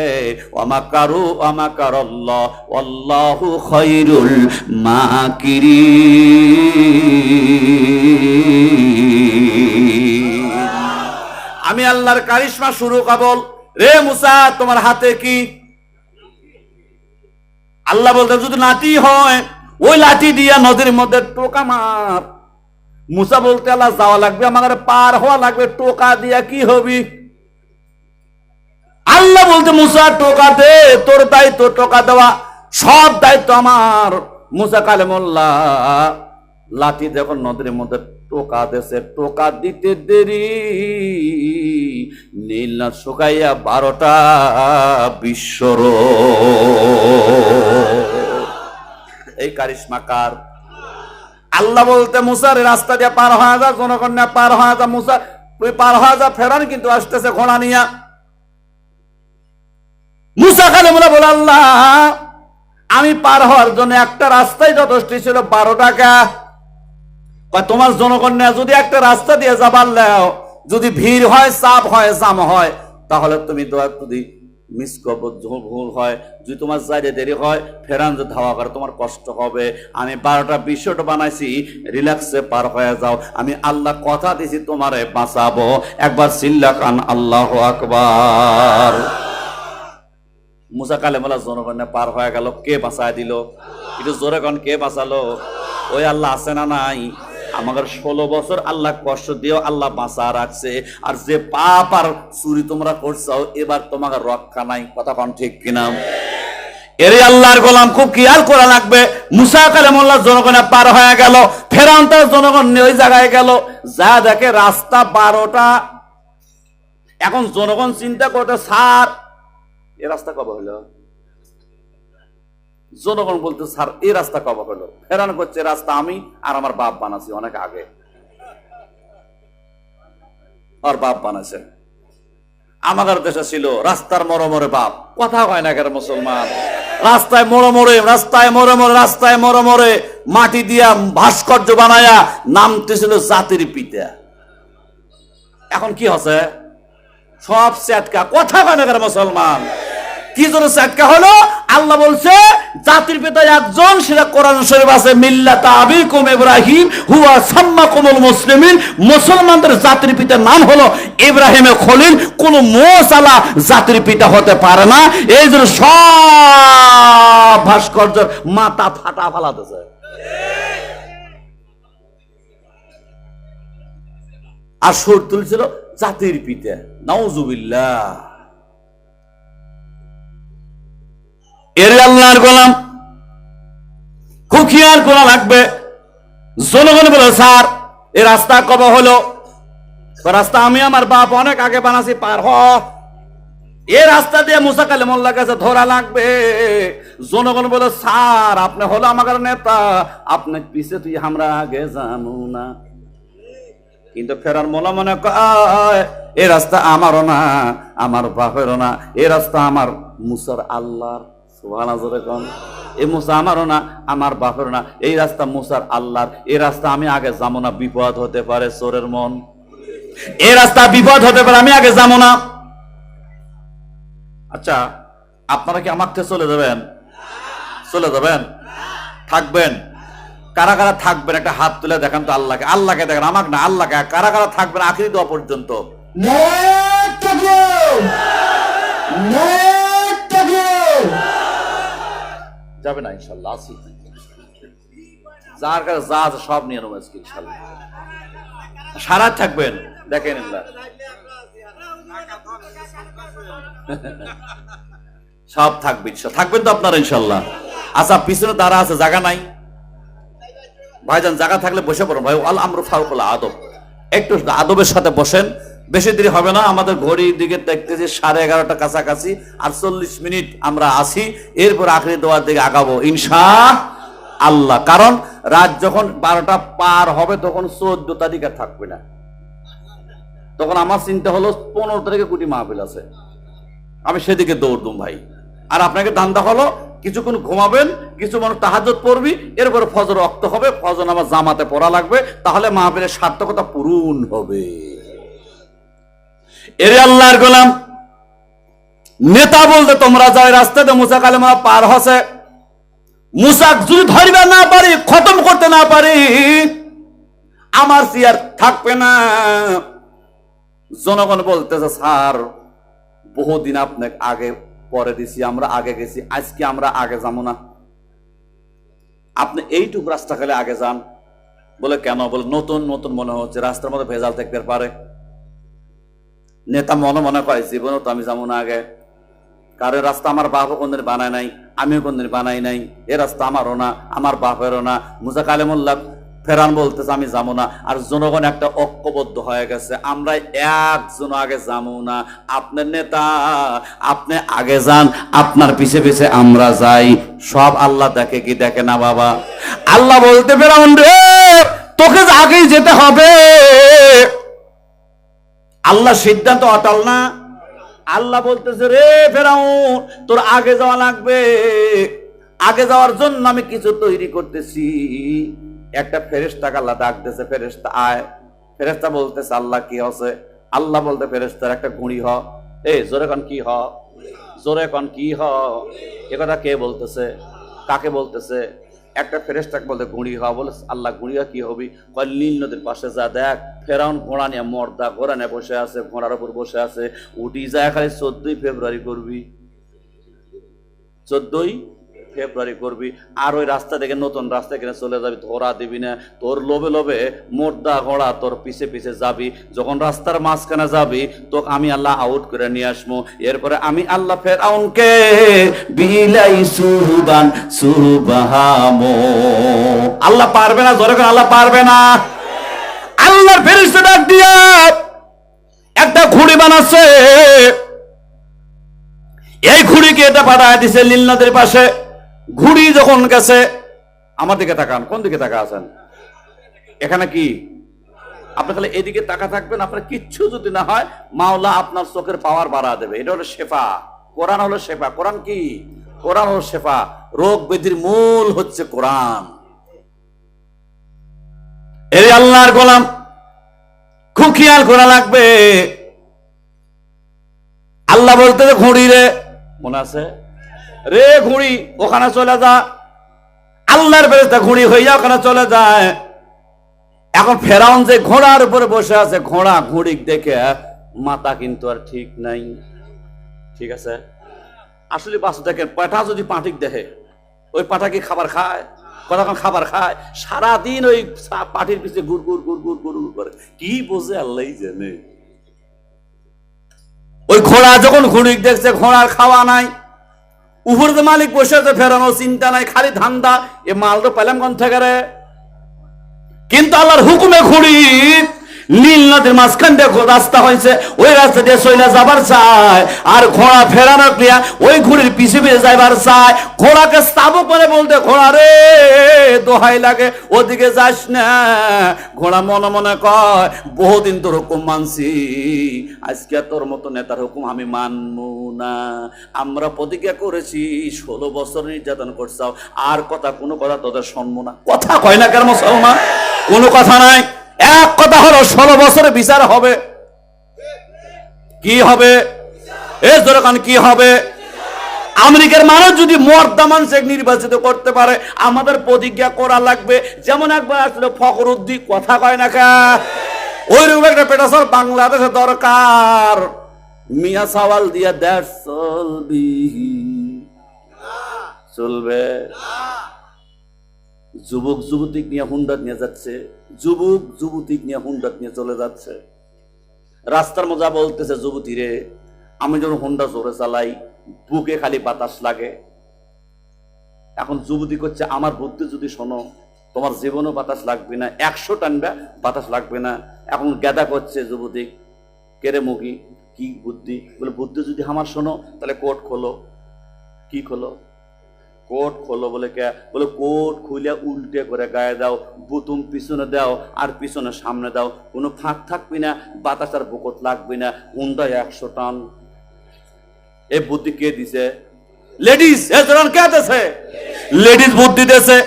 ওয়ামাকারু ওয়ামাকারাল্লাহ ওয়াল্লাহু খায়রুল মাকিরিন। আমি আল্লাহর কারিশমা শুরু কেবল। রে মুসা, তোমার হাতে কি? আল্লাহ বলতে, যদি লাঠি হয় ওই লাঠি দিয়া নদীর মধ্যে টোকা মার। মুসা বলতে, আল্লাহ যাওয়া লাগবে, আমার পার হওয়া লাগবে, টোকা দিয়া কি হবি? আল্লাহ বলতে, মুসা টোকা দে, তোর দায়িত্ব টোকা দেওয়া, সব দায়িত্ব আমার। মুসা কালেমুল্লাহ লাঠি যখন নদীর মধ্যে টোকা দেশে, টোকা দিতে দেরি নীল না শুকাইয়া 12টা বিশ্বর। এই কারিশমা কার? আল্লাহ বলতে, মুসার রাস্তা দিয়ে পার হয়ে যা, জনগণ পার হয়ে যা। মুসা তুই পার হয়ে যা, ফেরান কিন্তু আসতেছে ঘোড়া নিয়া। মুসা কালেমুল্লাহ বলে, আল্লাহ আমি পার হওয়ার জন্য একটা রাস্তাই যথেষ্ট ছিল, 12 টাকা। তোমার জনগণ যদি একটা রাস্তা দিয়ে যাবার লেও, যদি ভিড় হয়, চাপ হয়, জাম হয়, তাহলে তুমি দোয়া যদি মিস করবো, ভুল হয়, যদি তোমার যাইতে দেরি হয়, ফেরান যে ধাওয়া করে তোমার কষ্ট হবে। আমি 12টা বিশ্বটা বানাইছি, রিল্যাক্সে পার হয়ে যাও। আমি আল্লাহ কথা দিছি তোমারে বাঁচাবো। একবার চিল্লা কান আল্লাহু আকবার। মুসা কালেমুল্লাহ জনগণে পার হয়ে গেল। কে বাঁচায় দিল? একটু জোরে কান, কে বাঁচালো? ওই আল্লাহ আছে না নাই? আমাদের 16 বছর আল্লাহ কষ্ট দিয়েও আল্লাহ বাঁচা রাখছে। আর যে পাপ আর চুরি তোমরা করছো, এবার তোমাকে রক্ষা নাই। কথা কোন ঠিক কিনা? এরে আল্লাহর গোলাম, খুব খেয়াল করা লাগবে। মুসা কালেমুল্লাহ জনগণে পার হয়ে গেল, ফেরাউন তার জনগণ ওই জায়গায় গেল, যা দেখে রাস্তা 12টা। এখন জনগণ চিন্তা করতে, স্যার এ রাস্তা কবে হলো? জনগণ বলতে, স্যার এই রাস্তা কবে হলো? ফেরান করছে, রাস্তা আমি আর আমার বাপ বানাচ্ছি অনেক আগে। আর বাপ বানাচ্ছে। আমাদের দেশে ছিল রাস্তার মরমরে বাপ। কথা হয় না কেন মুসলমান? রাস্তায় মরমরে, রাস্তায় মরমরে, রাস্তায় মরমরে মাটি দিয়া ভাস্কর্য বানায়া নামতেছিল জাতির পিতা। এখন কি হচ্ছে? সব সেটকা। কথা হয় না কেন মুসলমান? কি জন্য সেটকা হলো? আল্লাহ বলছে জাতির পিতা একজন, সেটা কোরআন শরীফ আছে, মিল্লাতা আবিকুম ইব্রাহিম হুয়া সাম্মাকুমুল মুসলিমিন। মুসলমানদের জাতির পিতার নাম হলো ইব্রাহিমে খলিল। কোন মোসালা জাতির পিতা হতে পারে না। এই জন্য সব ভাস্কর্য মাথা ফাটা ফালাতেছে। আর সুর তুলছিল জাতির পিতা। নাউজুবিল্লাহ। এর আল্লাহর গোলাম, খুব খেয়াল করা লাগবে। জনগণ বলে, স্যার এই রাস্তা কবে হলো? রাস্তা আমি আমার বাপ অনেক আগে বানাছি, পার হ। এই রাস্তা দিয়ে মুসা কালেমুল্লাহ কাছে ধরা লাগবে। জনগণ বলে, স্যার আপনি হলো আমার নেতা, আপনার পিছে তুই আমরা আগে জানু না। কিন্তু ফেরার মোলা মনে কয়, এ রাস্তা আমারও না, আমার বাপেরও না, এ রাস্তা আমার মুসার আল্লাহর। এই মুসা আমারও না, আমার বাপেরও না, এই রাস্তা মুসার আল্লাহর। এই রাস্তা আমি আগে যাবো না, বিপদ হতে পারে। চোরের মন, এই রাস্তা বিপদ হতে পারে, আমি আগে যাবো না। আচ্ছা, আপনারা কি আমার থেকে চলে যাবেন? চলে যাবেন? থাকবেন? কারা কারা থাকবেন একটা হাত তুলে দেখান তো আল্লাহকে। আল্লাহকে দেখেন, আমাকে না, আল্লাহকে। কারা কারা থাকবেন আখিরি দোয়া পর্যন্ত? যাবে না ইনশাল্লাহ, আছি। যার কাছে যা আছে সব নিয়ে নেবো ইনশাল্লাহ। সারা থাকবেন, দেখেন সব থাকবে, থাকবেন তো আপনারা ইনশাল্লাহ। আচ্ছা, পিছনে তারা আছে, জায়গা নাই ভাইজান। জায়গা থাকলে বসে পড়ুন ভাই। আল আমরু ফাওকাল আদব। একটু আদবের সাথে বসেন। বেশি দেরি হবে না, আমাদের ঘড়ির দিকে দেখতেছি 11:30 কাছাকাছি, আর 40 মিনিট আমরা আসি, এরপর আখেরি দোয়ার দিকে আগাবো ইনশাআল্লাহ। কারণ রাত যখন 12টা পার হবে তখন 14 তারিখ আর থাকবে না, তখন আমার চিন্তা হলো 15 তারিখে কোটি মাহফিল আছে, আমি সেদিকে দৌড় দুম ভাই। আর আপনাকে ধান্দা হলো কিছুক্ষণ ঘুমাবেন, কিছু মানুষ তাহাজ্জুদ পড়বি, এরপরে ফজর রক্ত হবে, ফজর নামাজ জামাতে পড়া লাগবে, তাহলে মাহফিলের সার্থকতা পূরণ হবে। এরে আল্লাহর গোলাম, নেতা বলতে তোমরা যাই রাস্তাতে মুসা কালেমা পার হসে, মুসা যদি ধরবে না পারি, খতম করতে না পারি, আমার চেয়ার থাকবে না। জনগণ বলতেছে স্যার বহুদিন আপনাকে আগে পরে দিছি, আমরা আগে গেছি, আজকে আমরা আগে যাবো না, আপনি এইটুকু রাস্তা খেলে আগে যান। বলে কেন? বলে নতুন নতুন মনে হচ্ছে, রাস্তার মধ্যে ভেজাল থাকতে পারে। নেতা মনে মনে কয় জীবনও তো আমি যাবো না আগে, কারণ রাস্তা আমার বাপও কোনদিন বানায় নাই, আমিও কোনদিন বানাই নাই, এ রাস্তা আমারও না, আমার বাপেরও না। মুসা কালেমুল্লাহ ফেরান বলতেছে আমি যাবো না, আর জনগণ একটা ঐক্যবদ্ধ হয়ে গেছে, আমরা একজন আগে যাবো না। আপনার নেতা আপনি আগে যান, আপনার পিছে পিছে আমরা যাই। সব আল্লাহ দেখে কি দেখে না বাবা? আল্লাহ বলতে ফেরাউন রে তোকে আগেই যেতে হবে। আল্লাহ সিদ্ধান্ত অটল না। আল্লাহ বলতেছে রে ফেরাউন তোর আগে যাওয়া লাগবে, আগে যাওয়ার জন্য আমি কিছু তৈরি করতেছি। একটা ফেরেশতাকে আল্লাহ ডাক দিয়েছে, ফেরেশতা আয়। ফেরেশতা বলতেছে আল্লাহ কি হচ্ছে? আল্লাহ বলতে ফেরেশতার একটা ঘুড়ি হ। এই জোরে কন কি হ, জোরে কন কি হ। এ কথা কে বলতেছে? কাকে বলতেছে? একটা ফেরেশতাকে বলতে ঘুড়ি হ। বলে আল্লাহ ঘুড়ি কি হবি? কয় নীল নদীর পাশে যা দেখ, ফেরাউন ঘোড়া নিয়ে মর্দা ঘোড়া নিয়ে বসে আছে, ঘোড়ার উপর বসে আছে, উঠি যায় খালি 14 ফেব্রুয়ারি করবি, 14 ফেব্রুয়ারি করবি। আর ওই রাস্তা থেকে নতুন রাস্তা কিনে চলে যাবি, ধরা দিবি না। তোর লোভে লোভে মোর্দা ঘোড়া তোর পিছে পিছে যাবি, যখন রাস্তার মাঝখানে যাবি তোকে আমি আল্লাহ আউট করে নিয়ে আসবো। এরপরে আমি আল্লাহ ফেরাউনকে বিলাই সুবান সুবাহামো। আল্লাহ পারবে না, জোরে করে আল্লাহ পারবে না। আল্লাহর ফেরেশতা ডাক দিয়া একটা ঘুড়ি বানাচ্ছে, এই ঘুড়িকে এটা পাঠায় দিছে নীল নদীর পাশে। ঘুড়ি যখন গেছে, আমার দিকে তাকান, কোন দিকে তাকা আছেন? এখানে কি আপনি খালি এদিকে তাকা থাকবেন, আপনার কিচ্ছু যদি না হয় মাওলা আপনার চোখের পাওয়ার বাড়া দেবে। এটা হলো শেফা, কোরআন হলো শেফা। কোরআন কি? কোরআন হলো শেফা। রোগ ব্যাধির মূল হচ্ছে কোরআন। এই আল্লাহর গোলাম খুব খেয়াল করা লাগবে। আল্লাহ বলতে ঘুড়ি রে, মনে আছে রে ঘুড়ি ওখানে চলে যা। আল্লাহর ফেরেশতা ঘুড়ি হইয়া ওখানে চলে যায়। এখন ফেরাউন যে ঘোড়ার উপরে বসে আছে, ঘোড়া ঘুড়ি দেখে মাথা কিন্তু আর ঠিক নাই। ঠিক আছে, আসলে বাস দেখেন, পাঠা যদি পাটিক দেখে, ওই পাঠা কি খাবার খায়? কতক্ষণ খাবার খায়? সারাদিন ওই পাটির পিছিয়ে গুড় গুড় গুড় গুড় গুড় করে, কি বোঝে আল্লাহ জানে। ওই ঘোড়া যখন ঘুড়ি দেখছে ঘোড়ার খাওয়া নাই, উপরে যে মালিক বসে আছে ফেরানো চিন্তা নাই, খালি ধান্দা, এ মালটা পেলাম কোন থেকে রে? কিন্তু আল্লাহর হুকুমে ঘুড়ি নীল নদীর মাঝখান দিয়ে রাস্তা হয়েছে, ওই রাস্তা দিয়ে চলে যাবার চায়। আর ঘোড়া ফেরানো ক্রিয়া ওই ঘুড়ির পিছে পিছে যাইবার চায়। ঘোড়াকে স্থাবক করে বলতে, ঘোড়া রে দোহাই লাগে ওদিকে যাস না। ঘোড়া মনে মনে কয় বহুদিন তোর হুকুম মানছি, আজকে তোর মতো নেতার হুকুম আমি মানবো না। আমরা প্রতিজ্ঞা করেছি 16 বছর নির্যাতন করছাও, আর কথা কোনো কথা তোদের শুনবো না। কথা কয় না কেন মুসলমান? কোনো কথা নাই। এক কথা হলো 16 বছরে বিচার হবে। কি হবে? এর দরকার কি হবে? আমেরিকার মানুষ যদি মর্দা মানুষ নির্বাচিত করতে পারে, আমাদের প্রতিজ্ঞা করা লাগবে। যেমন একবার আসলে ফখরুদ্দিন, কথা কয় না কা, ওইরকম একটা পেটাসল বাংলাদেশে দরকার। মিয়া সওয়াল দিয়া দেশ চলবে। যুবক যুবতী নিয়ে হুন্ডা নিয়ে যাচ্ছে, যুবক যুবতী নিয়ে হুন্ডা নিয়ে চলে যাচ্ছে। রাস্তার মজা বলতেছে যুবতী রে, আমি যখন হুন্ডা জোরে চালাই বুকে খালি বাতাস লাগে। এখন যুবতী করছে আমার বুদ্ধি যদি শোনো তোমার জীবনও বাতাস লাগবে না, 100 টানবা বাতাস লাগবে না। এখন গেদা করছে যুবতী, কেরে মুখী কি বুদ্ধি? বলে বুদ্ধি যদি আমার শোনো তাহলে কোট খোলো। কি খোলো? কোট খোলো। বলে কে? বলে কোট খুলে উল্টে করে গায়ে দাও, বুতুম পিছনে দাও আর পিছনে সামনে দাও, কোনো ফাঁক থাকবি না, বাতাসার বকত লাগবে না, হুন্ডায় 100 টান। এই বুদ্ধি কে দিছে? লেডিস। কে দিছে? লেডিস বুদ্ধি দিছে।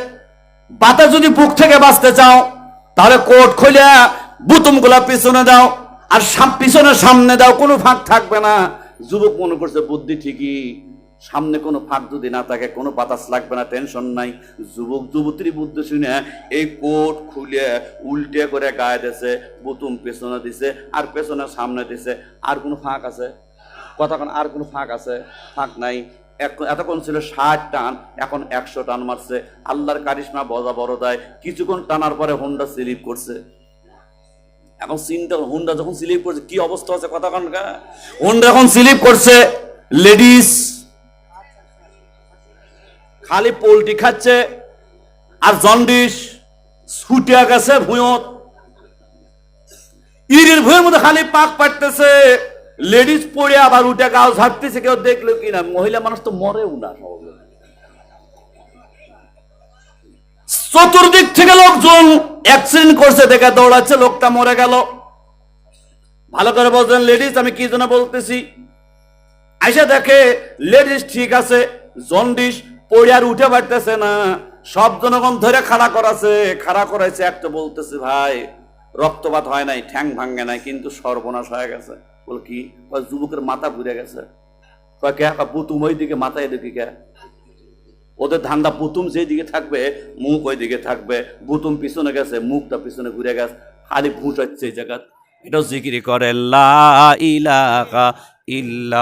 বাতাস যদি বুক থেকে বাঁচতে চাও তাহলে কোট খুলে বুতুম গুলা পিছনে দাও আর পিছনে সামনে দাও, কোনো ফাঁক থাকবে না। যুবক মনে করছে বুদ্ধি ঠিকই, সামনে কোনো ফাঁক যদি না থাকে কোনো বাতাস লাগবে না, টেনশন নাই। যুবক যুবতীর বুদ্ধি শুনে এই কোট খুলে উল্টে করে গায়ে দিছে, বুতুম পেছনে দিছে আর পেছনে সামনে দিছে। আর কোনো ফাঁক আছে? কতক্ষণ আর কোনো ফাঁক আছে? ফাঁক নাই। এতক্ষণ ছিল 60 টান, এখন 100 টান মারছে। আল্লাহর কারিশমা বজা বড় দেয়। কিছুক্ষণ টানার পরে হুন্ডা স্লিপ করছে। এখন হুন্ডা যখন স্লিপ করছে কি অবস্থা আছে? কতক্ষণ হুন্ডা এখন স্লিপ করছে। লেডিস খালি পোল্ট্রি খাচ্ছে আর জন্ডিস ছুটে গেছে ভুঁয়ত, ইরির ভুঁয়ের মধ্যে খালি পাক পাটতেছে। লেডিস পড়ে আবার উঠে গাও ঝাড়তেছে, কেউ দেখলো কিনা? মহিলা মানুষ তো মরেও না। চতুর্দিক থেকে লোকজন অ্যাক্সিডেন্ট করছে দেখে দৌড়াচ্ছে, লোকটা মরে গেল। ভালো করে বলছেন লেডিস আমি কি জন্য বলতেছি। আইসা দেখে লেডিস ঠিক আছে, জন্ডিস পড়ে আর উঠে পারতেছে না। সব জনগণ ধরে খাড়া করাইছে। একটা বলতেছে ভাই রক্তপাত হয় নাই, ঠ্যাং ভাঙ্গে নাই, কিন্তু সর্বনাশ হয়ে গেছে। বল কি? যুবকের মাথা ঘুরে গেছে। পুতুম ওই দিকে, মাথা এদিকে কে? ওদের ধান্দা পুতুম যেদিকে থাকবে মুখ ওই দিকে থাকবে। বুতুম পিছনে গেছে, মুখটা পিছনে ঘুরে গেছে, খালি ভুট হচ্ছে এই জায়গা। এটাও জিকিরি করে লা ইলাহা ইল্লা।